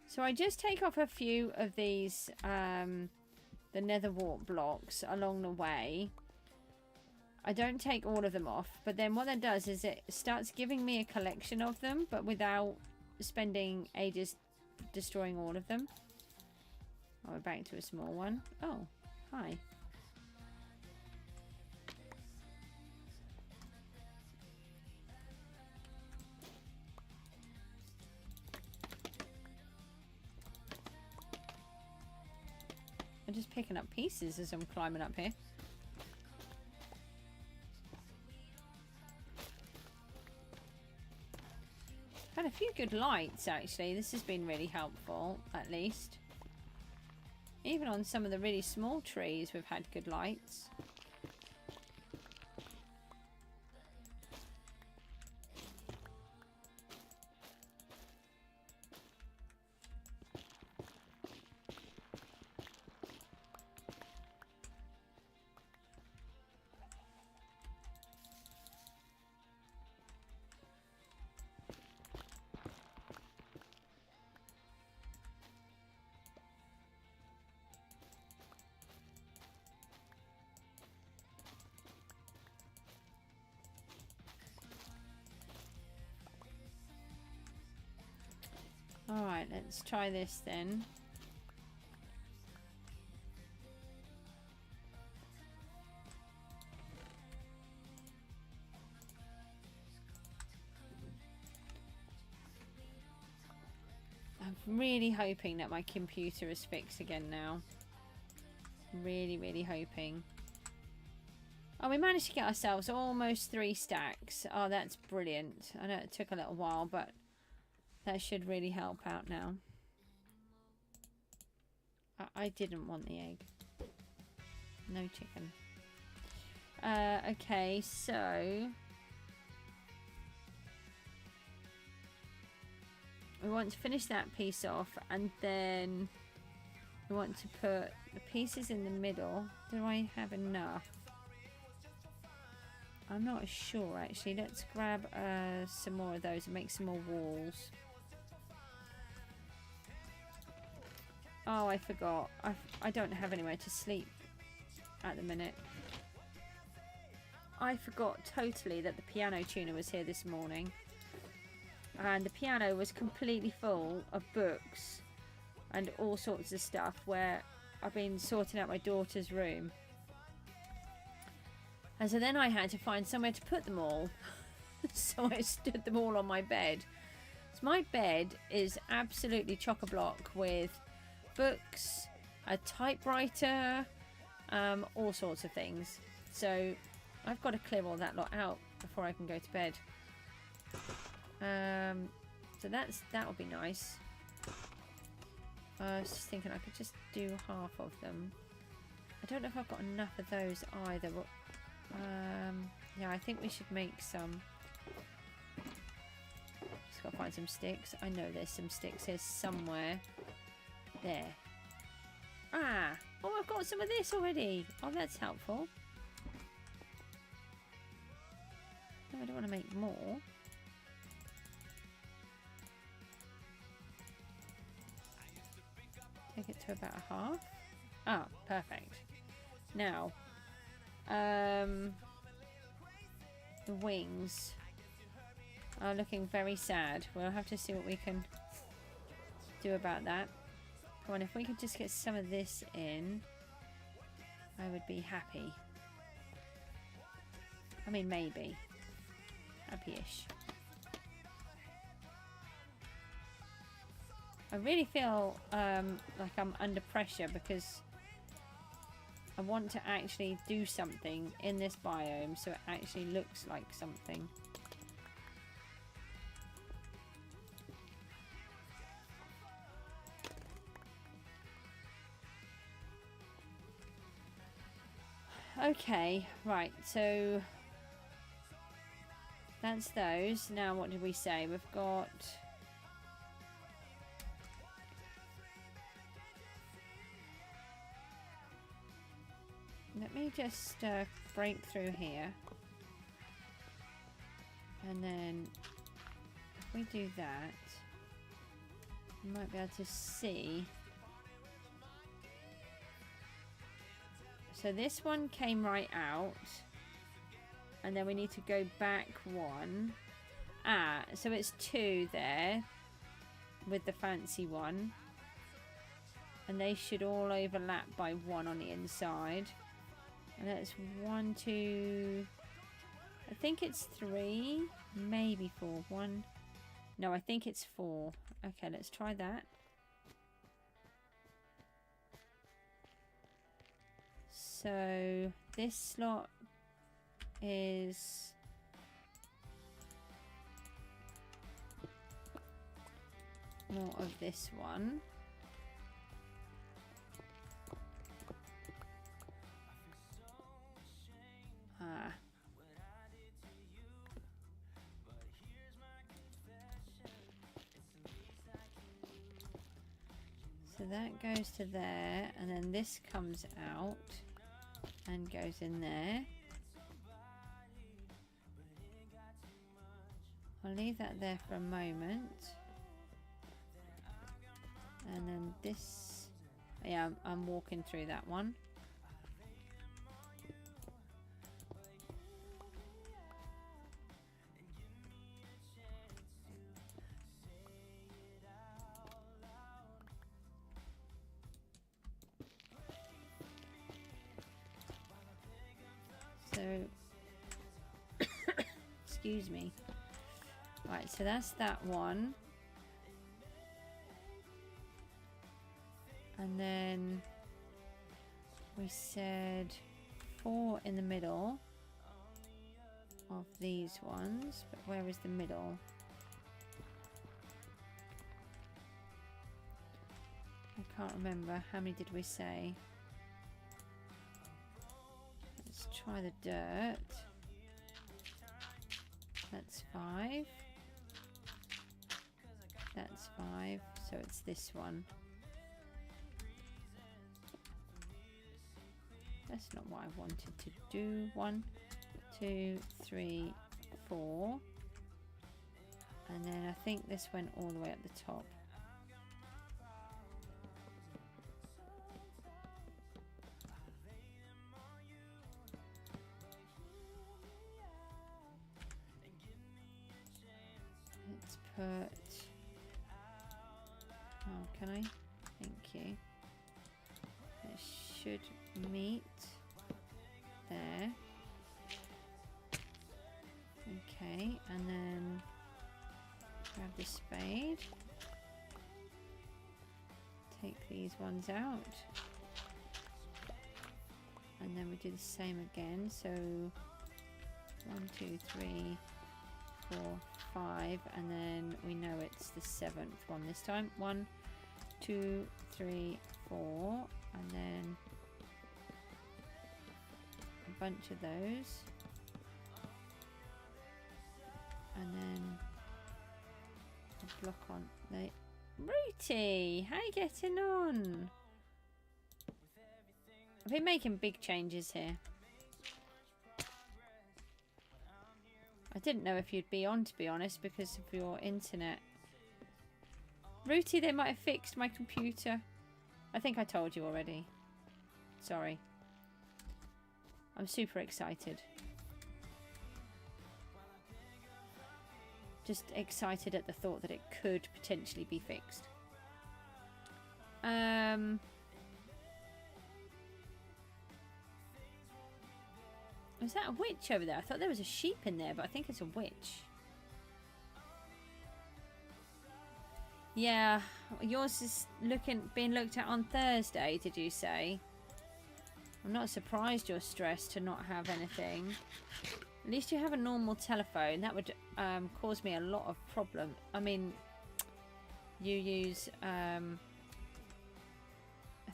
So I just take off a few of these, the nether wart blocks along the way. I don't take all of them off, but then what that does is it starts giving me a collection of them, but without spending ages destroying all of them. Oh, we're back to a small one. Oh, hi. I'm just picking up pieces as I'm climbing up here. Had a few good lights actually. This has been really helpful, at least. Even on some of the really small trees we've had good lights. Alright, let's try this then. I'm really hoping that my computer is fixed again now. Really, really hoping. Oh, we managed to get ourselves almost 3 stacks. Oh, that's brilliant. I know it took a little while, but that should really help out now. I didn't want the egg. No chicken. Okay, so... we want to finish that piece off, and then we want to put the pieces in the middle. Do I have enough? I'm not sure, actually. Let's grab some more of those and make some more walls. Oh, I forgot. I don't have anywhere to sleep at the minute. I forgot totally that the piano tuner was here this morning. And the piano was completely full of books and all sorts of stuff, where I've been sorting out my daughter's room. And so then I had to find somewhere to put them all. So I stood them all on my bed. So my bed is absolutely chock-a-block with books, a typewriter, all sorts of things. So I've got to clear all that lot out before I can go to bed. So that would be nice. I was just thinking I could just do half of them. I don't know if I've got enough of those either, but yeah, I think we should make some. Just gotta find some sticks. I know there's some sticks here somewhere. There. Ah! Oh, I've got some of this already. Oh, that's helpful. No, I don't want to make more. Take it to about a half. Ah, perfect. Now, the wings are looking very sad. We'll have to see what we can do about that. Come on, if we could just get some of this in, I would be happy. I mean, maybe. Happy-ish. I really feel like I'm under pressure because I want to actually do something in this biome so it actually looks like something. Okay, right, so that's those. Now what did we say? We've got... Let me just break through here. And then if we do that, you might be able to see. So this one came right out. And then we need to go back one. Ah, so it's two there with the fancy one. And they should all overlap by one on the inside. And that's 1, 2, I think it's 3, maybe 4. 1, no, I think it's 4. Okay, let's try that. So this slot is more of this one. So that goes to there, and then this comes out and goes in there. I'll leave that there for a moment. And then this, yeah, I'm walking through that one. So, excuse me. Right, so that's that one. And then we said 4 in the middle of these ones, but where is the middle? I can't remember. How many did we say? Let's try the dirt. That's 5. That's 5. So it's this one. That's not what I wanted to do. 1, 2, 3, 4. And then I think this went all the way at the top. Let's put... Oh, can I? Thank you. It should meet there. Okay, and then grab the spade. Take these ones out. And then we do the same again. So 1, 2, 3, 4, 5, and then we know it's the 7th one this time. 1, 2, 3, 4, and then a bunch of those, and then a block on the Rooty. How you getting on? been making big changes here. I didn't know if you'd be on, to be honest, because of your internet. Rooty, they might have fixed my computer. I think I told you already. Sorry. I'm super excited. Just excited at the thought that it could potentially be fixed. Is that a witch over there? I thought there was a sheep in there, but I think it's a witch. Yeah, yours is being looked at on Thursday, did you say? I'm not surprised you're stressed to not have anything. At least you have a normal telephone. That would cause me a lot of problem. I mean, you use a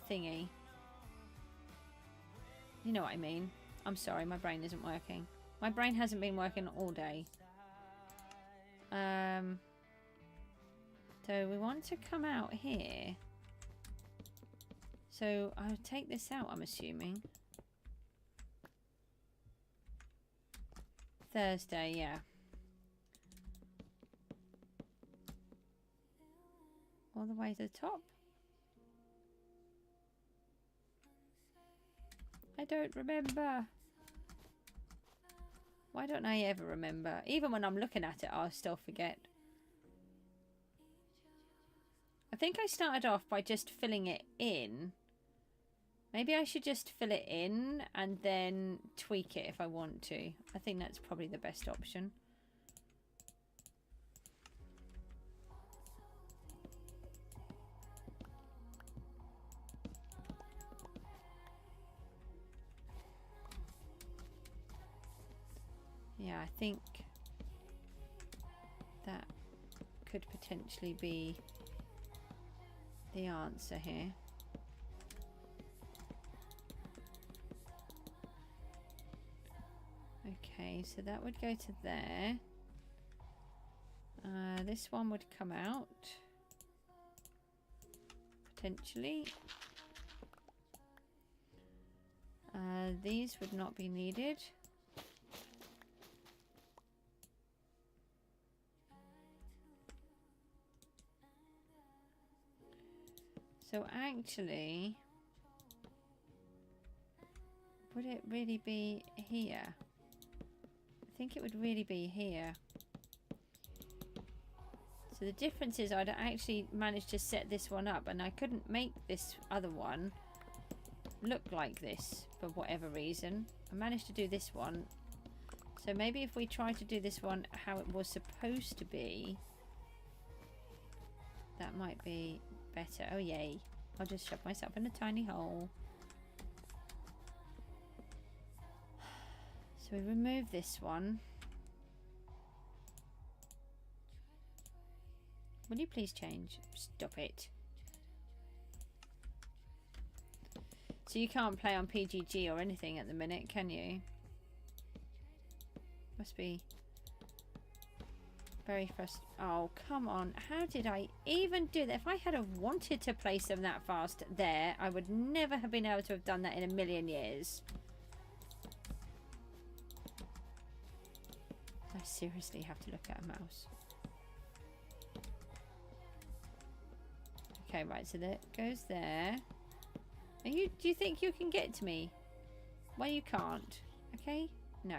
thingy. You know what I mean. I'm sorry, my brain isn't working. My brain hasn't been working all day. So we want to come out here. So I'll take this out, I'm assuming. Thursday, yeah. All the way to the top. I don't remember. Why don't I ever remember? Even when I'm looking at it, I'll still forget. I think I started off by just filling it in. Maybe I should just fill it in and then tweak it if I want to. I think that's probably the best option. Yeah, I think that could potentially be the answer here. Okay, so that would go to there. This one would come out potentially. These would not be needed. So actually, would it really be here? I think it would really be here. So the difference is I'd actually managed to set this one up and I couldn't make this other one look like this for whatever reason. I managed to do this one. So maybe if we try to do this one how it was supposed to be, that might be better. Oh yay. I'll just shove myself in a tiny hole. So we remove this one. Will you please change? Stop it. So you can't play on PGG or anything at the minute, can you? Must be very frustrating. Oh, come on. How did I even do that? If I had have wanted to place them that fast there, I would never have been able to have done that in a million years. I seriously have to look at a mouse. Okay, right, so that goes there. Do you think you can get to me? Well, you can't. Okay? No.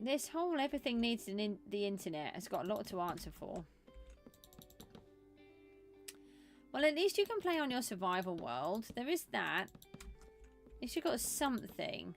This whole everything needs the internet has got a lot to answer for. Well, at least you can play on your survival world. There is that. At least you've got something.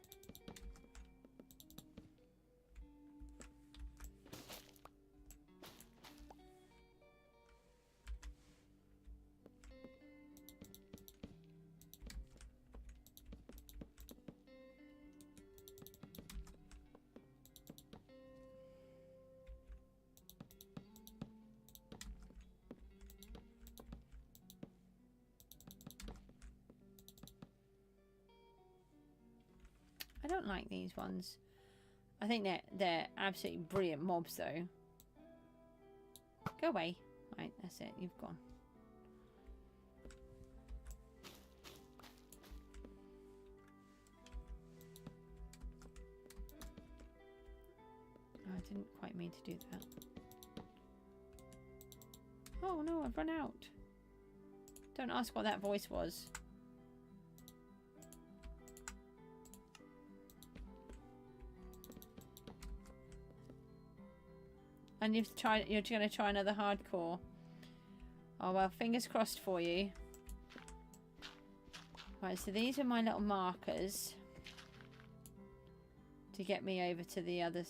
I don't like these ones. I think they're absolutely brilliant mobs though. Go away. Right, that's it. You've gone. I didn't quite mean to do that. Oh no, I've run out. Don't ask what that voice was. And you're going to try another hardcore. Oh well, fingers crossed for you. Right, so these are my little markers to get me over to the other,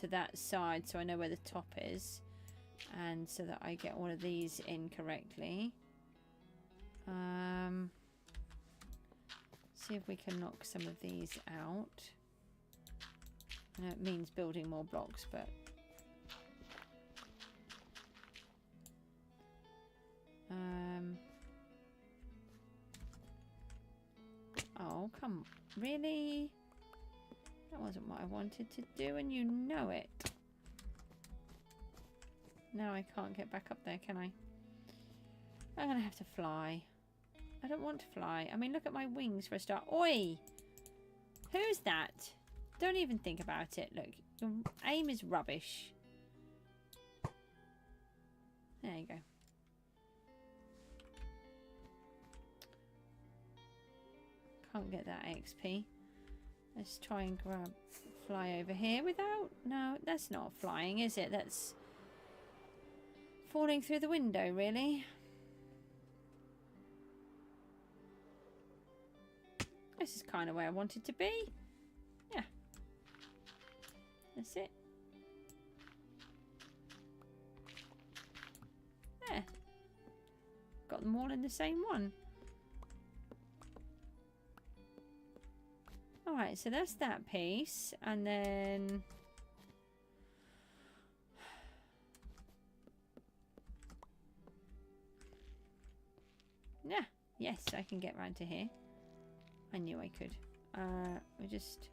to that side, so I know where the top is, and so that I get all of these in correctly. See if we can knock some of these out. I know it means building more blocks, but oh, come, really? That wasn't what I wanted to do, and you know it. Now I can't get back up there, can I? I'm gonna have to fly. I don't want to fly. I mean, look at my wings for a start. Oi! Who's that? Don't even think about it. Look, your aim is rubbish. There you go. Can't get that XP. Let's try and fly over here without... No, that's not flying, is it? That's falling through the window, really. This is kind of where I wanted to be. Yeah. That's it. There. Got them all in the same one. Alright, so that's that piece. And then... yeah. Yes, I can get round to here. I knew I could. We just...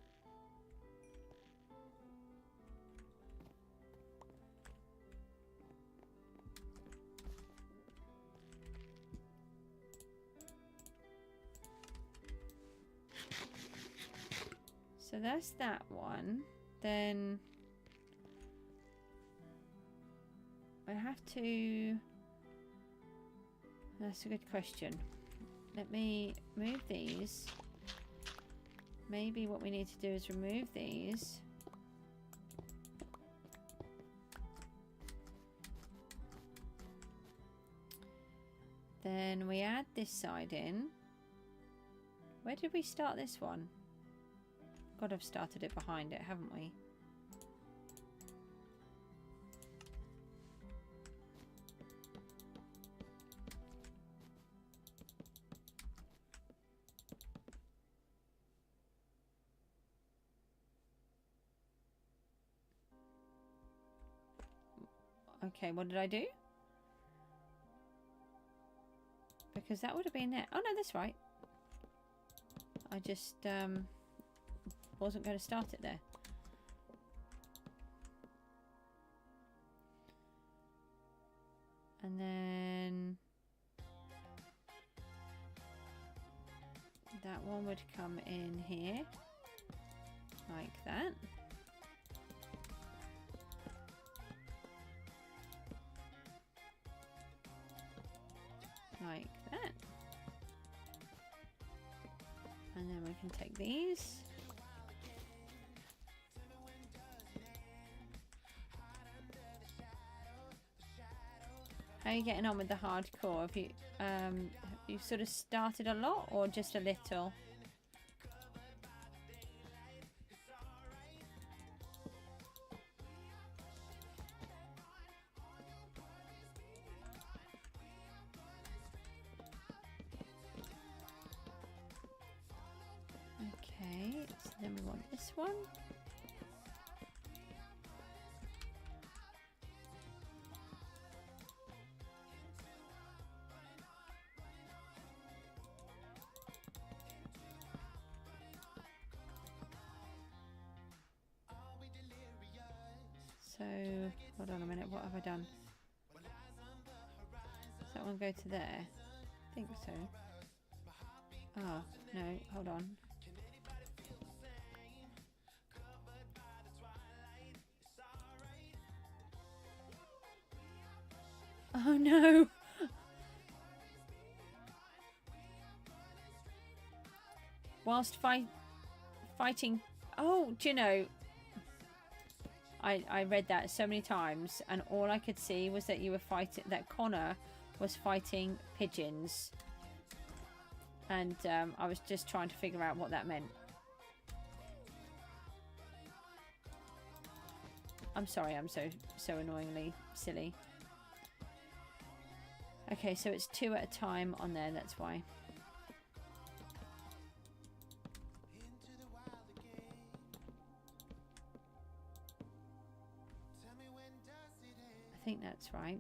so that's that one. Then I have to... that's a good question. Let me move these. Maybe what we need to do is remove these. Then we add this side in. Where did we start this one? God, I've started it behind it, haven't we? Okay, what did I do? Because that would have been it. Oh no, that's right. I just wasn't going to start it there. And then that one would come in here like that. Like that. And then we can take these. How are you getting on with the hardcore? Have you sort of started a lot or just a little? Okay, so then we want this one. So, hold on a minute, what have I done? that one go to there? I think so. Oh, no, hold on. Oh no! Whilst fighting... Oh, do you know... I read that so many times, and all I could see was that you were fighting... That Connor was fighting pigeons. And I was just trying to figure out what that meant. I'm sorry, I'm so annoyingly silly. Okay, so it's 2 at a time on there, that's why. I think that's right.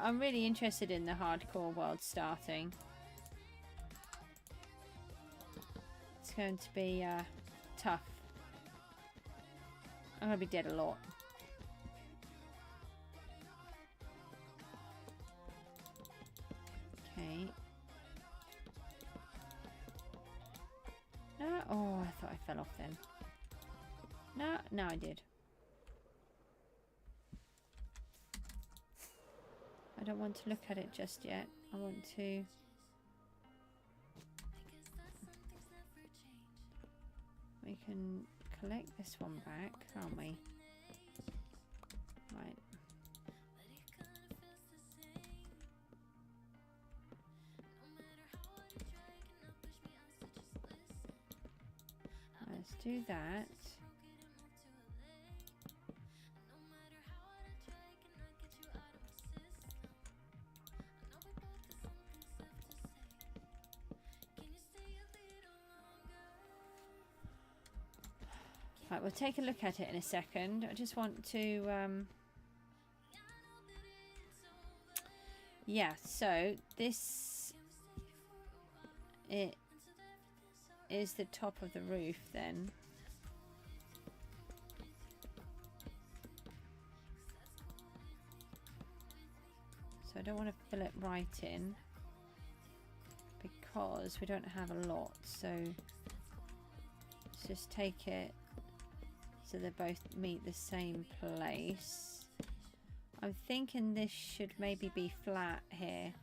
I'm really interested in the hardcore world starting. It's going to be tough. I'm going to be dead a lot. Okay. No, oh, I thought I fell off then. No, I did. I don't want to look at it just yet. I want to... We can collect this one back, can't we? Right. Let's do that. Right, we'll take a look at it in a second. I just want to... Yeah, so this... It is the top of the roof then. So I don't want to fill it right in because we don't have a lot. So let's just take it so they both meet the same place. I'm thinking this should maybe be flat here.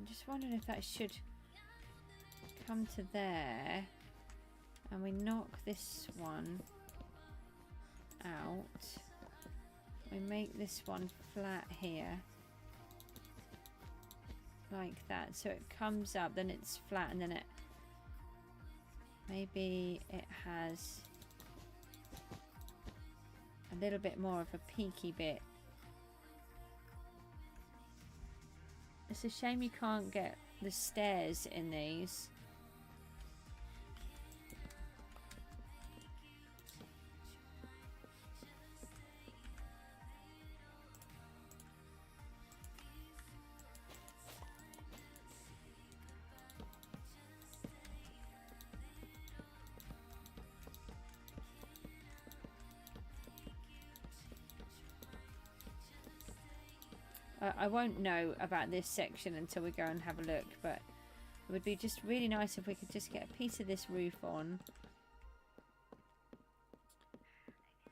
I'm just wondering if that should come to there and we knock this one out. We make this one flat here like that, so it comes up, then it's flat, and then it maybe it has a little bit more of a peaky bit. It's a shame you can't get the stairs in these. I won't know about this section until we go and have a look, but it would be just really nice if we could just get a piece of this roof on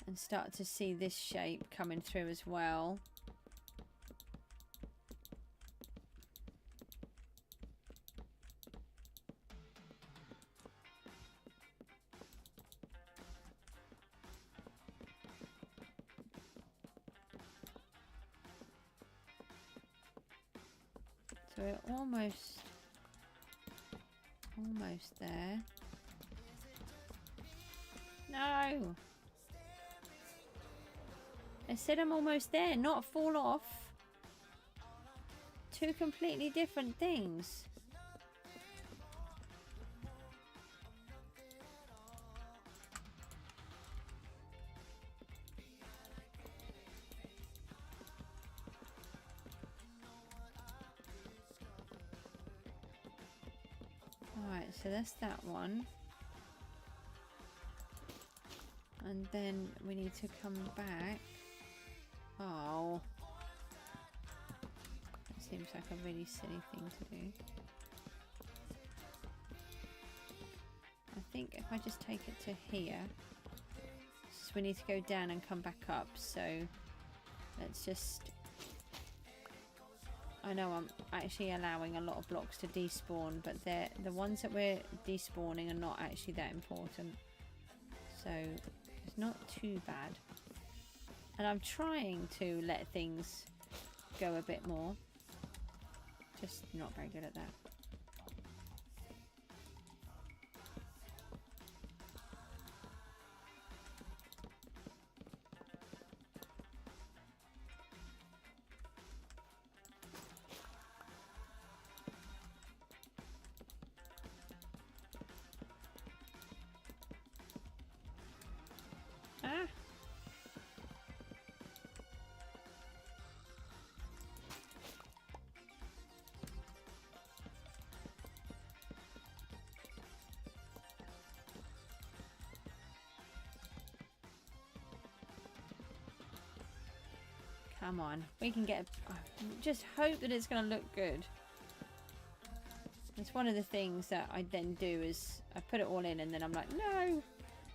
and start to see this shape coming through as well. So we're almost there. No! I said I'm almost there, not fall off. Two completely different things. Alright, so that's that one. And then we need to come back. Oh. That seems like a really silly thing to do. I think if I just take it to here. So we need to go down and come back up. So let's just... I know I'm actually allowing a lot of blocks to despawn, but the ones that we're despawning are not actually that important. So it's not too bad. And I'm trying to let things go a bit more. Just not very good at that. Ah! Come on, we can get... just hope that it's going to look good. It's one of the things that I then do is I put it all in and then I'm like, no,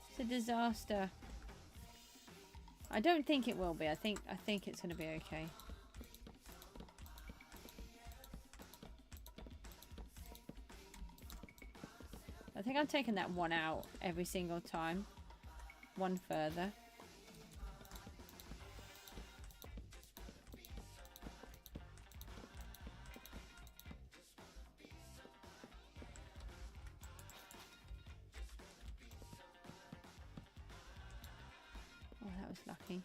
it's a disaster. I don't think it will be. I think it's going to be okay. I think I'm taking that one out every single time. One further. Oh, that was lucky.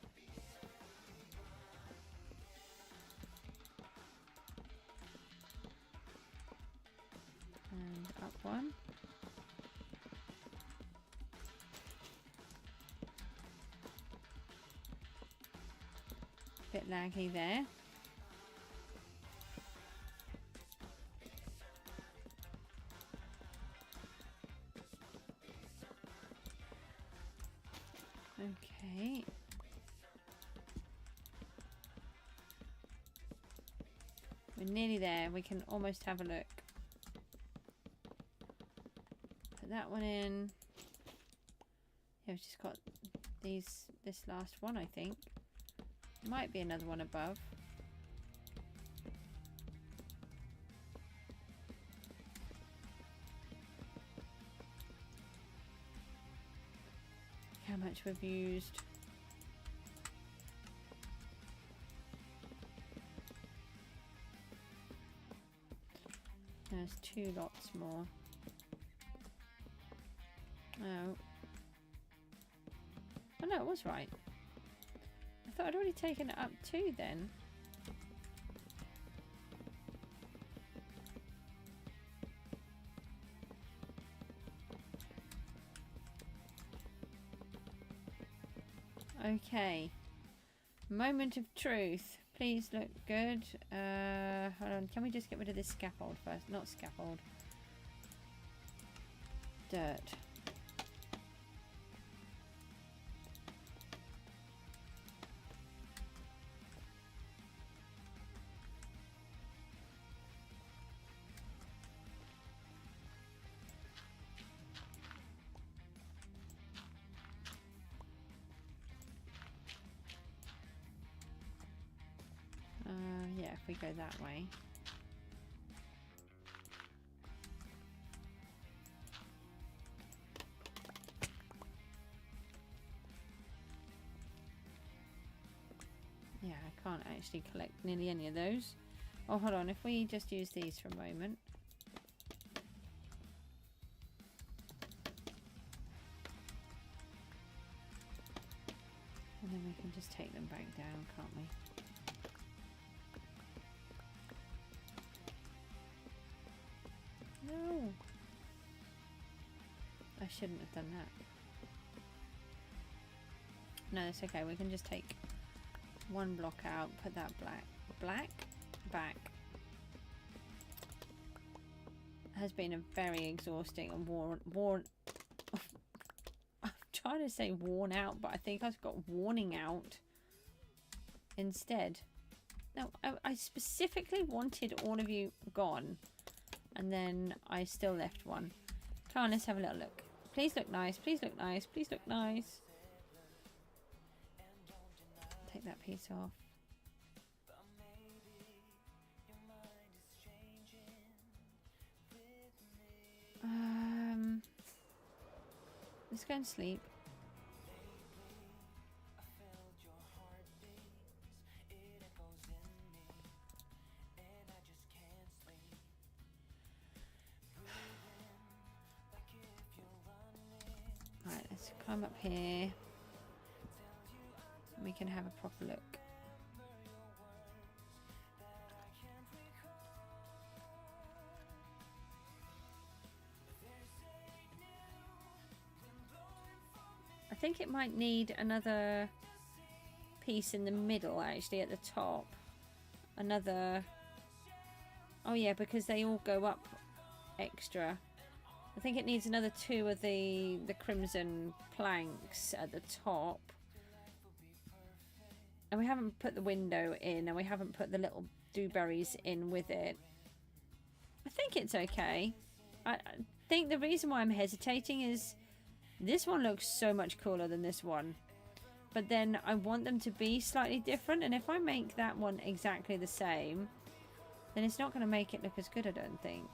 And up one. Bit laggy there. Okay. We're nearly there. We can almost have a look. Put that one in. Yeah, we've just got this last one, I think. Might be another one above. How much we've used. There's 2 lots more. Oh. Oh no, it was right. I thought I'd already taken it up 2 then. Okay. Moment of truth. Please look good. Hold on. Can we just get rid of this scaffold first? Not scaffold. Dirt. Yeah, if we go that way. Yeah, I can't actually collect nearly any of those. Oh, hold on. If we just use these for a moment. And then we can just take them back down, can't we? No. I shouldn't have done that. No, it's okay. We can just take one block out, put that black back. Has been a very exhausting and worn I'm trying to say worn out, but I think I've got warning out instead. No, I specifically wanted all of you gone, and then I still left one. Come on, let's have a little look. Please look nice, please look nice, please look nice. Take that piece off. Let's go and sleep. Right, let's climb up here. We can have a proper look. I think it might need another piece in the middle, actually, at the top. Another... Oh yeah, because they all go up extra. I think it needs another 2 of the crimson planks at the top. And we haven't put the window in, and we haven't put the little dewberries in with it. I think it's okay. I think the reason why I'm hesitating is this one looks so much cooler than this one. But then I want them to be slightly different, and if I make that one exactly the same, then it's not going to make it look as good, I don't think.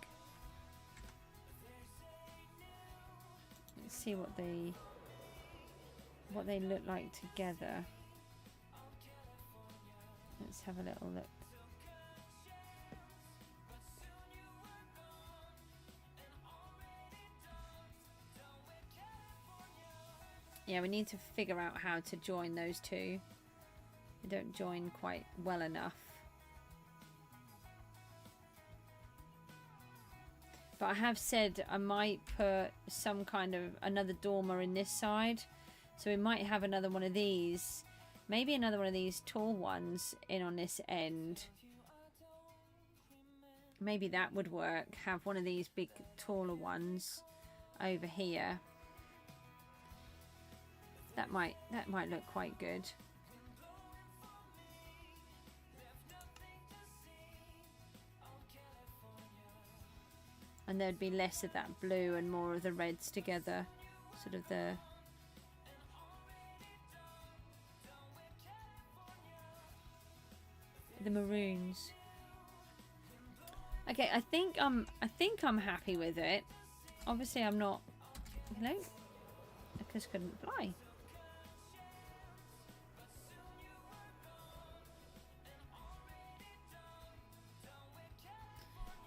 Let's see what they look like together. Let's have a little look. Yeah, we need to figure out how to join those two. They don't join quite well enough. But I have said I might put some kind of another dormer in this side. So we might have another one of these. Maybe another one of these tall ones in on this end. Maybe that would work. Have one of these big taller ones over here. That might look quite good. And there'd be less of that blue and more of the reds together. Sort of the maroons. Okay, I think I'm happy with it. Obviously I'm not. Hello? I just couldn't fly.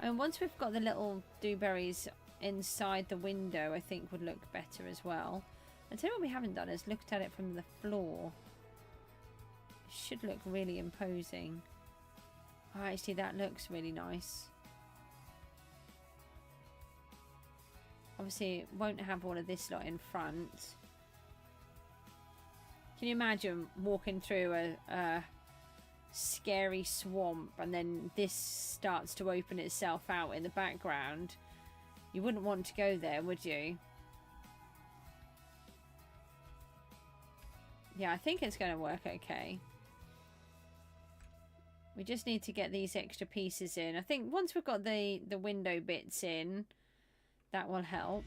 And once we've got the little dewberries inside the window, I think would look better as well. I tell you what we haven't done is looked at it from the floor. It should look really imposing. Oh, actually that looks really nice. Obviously it won't have all of this lot in front. Can you imagine walking through a scary swamp and then this starts to open itself out in the background? You wouldn't want to go there, would you? Yeah, I think it's going to work okay. We just need to get these extra pieces in. I think once we've got the window bits in, that will help.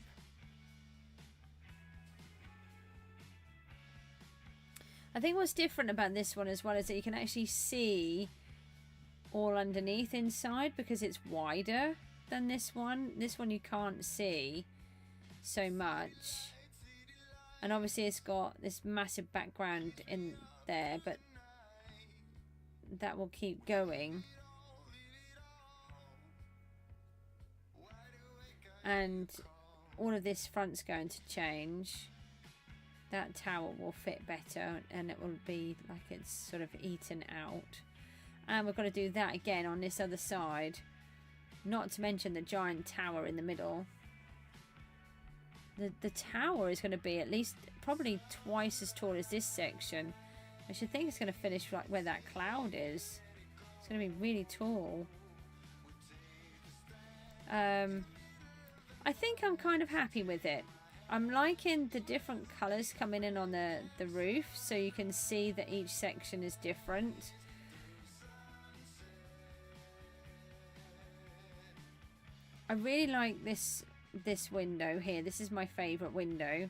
I think what's different about this one as well is that you can actually see all underneath inside because it's wider than this one. This one you can't see so much. And obviously it's got this massive background in there, but that will keep going. and all of this front's going to change. That tower will fit better, and it will be like it's sort of eaten out. And we're going to do that again on this other side, not to mention the giant tower in the middle. The tower is going to be at least probably twice as tall as this section. I should think it's going to finish like where that cloud is. It's going to be really tall. I think I'm kind of happy with it. I'm liking the different colours coming in on the roof, so you can see that each section is different. I really like this window here. This is my favourite window.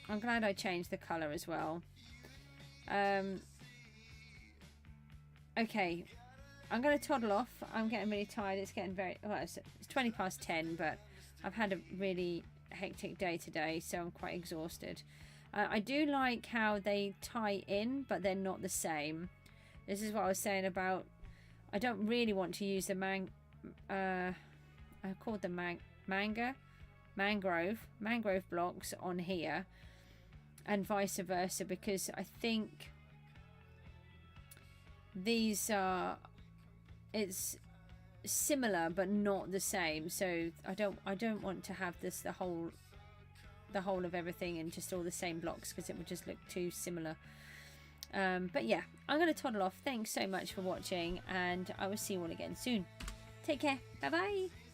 I'm glad I changed the colour as well. Okay, I'm going to toddle off. I'm getting really tired. It's getting very... Well, it's 20 past 10, but I've had a really hectic day today, so I'm quite exhausted. I do like how they tie in, but they're not the same. This is what I was saying about... I don't really want to use the I called them mangrove blocks on here, and vice versa, because I think these are... It's similar but not the same, so I don't want to have this the whole of everything and just all the same blocks, because it would just look too similar. But yeah, I'm going to toddle off. Thanks so much for watching, and I will see you all again soon. Take care. Bye bye.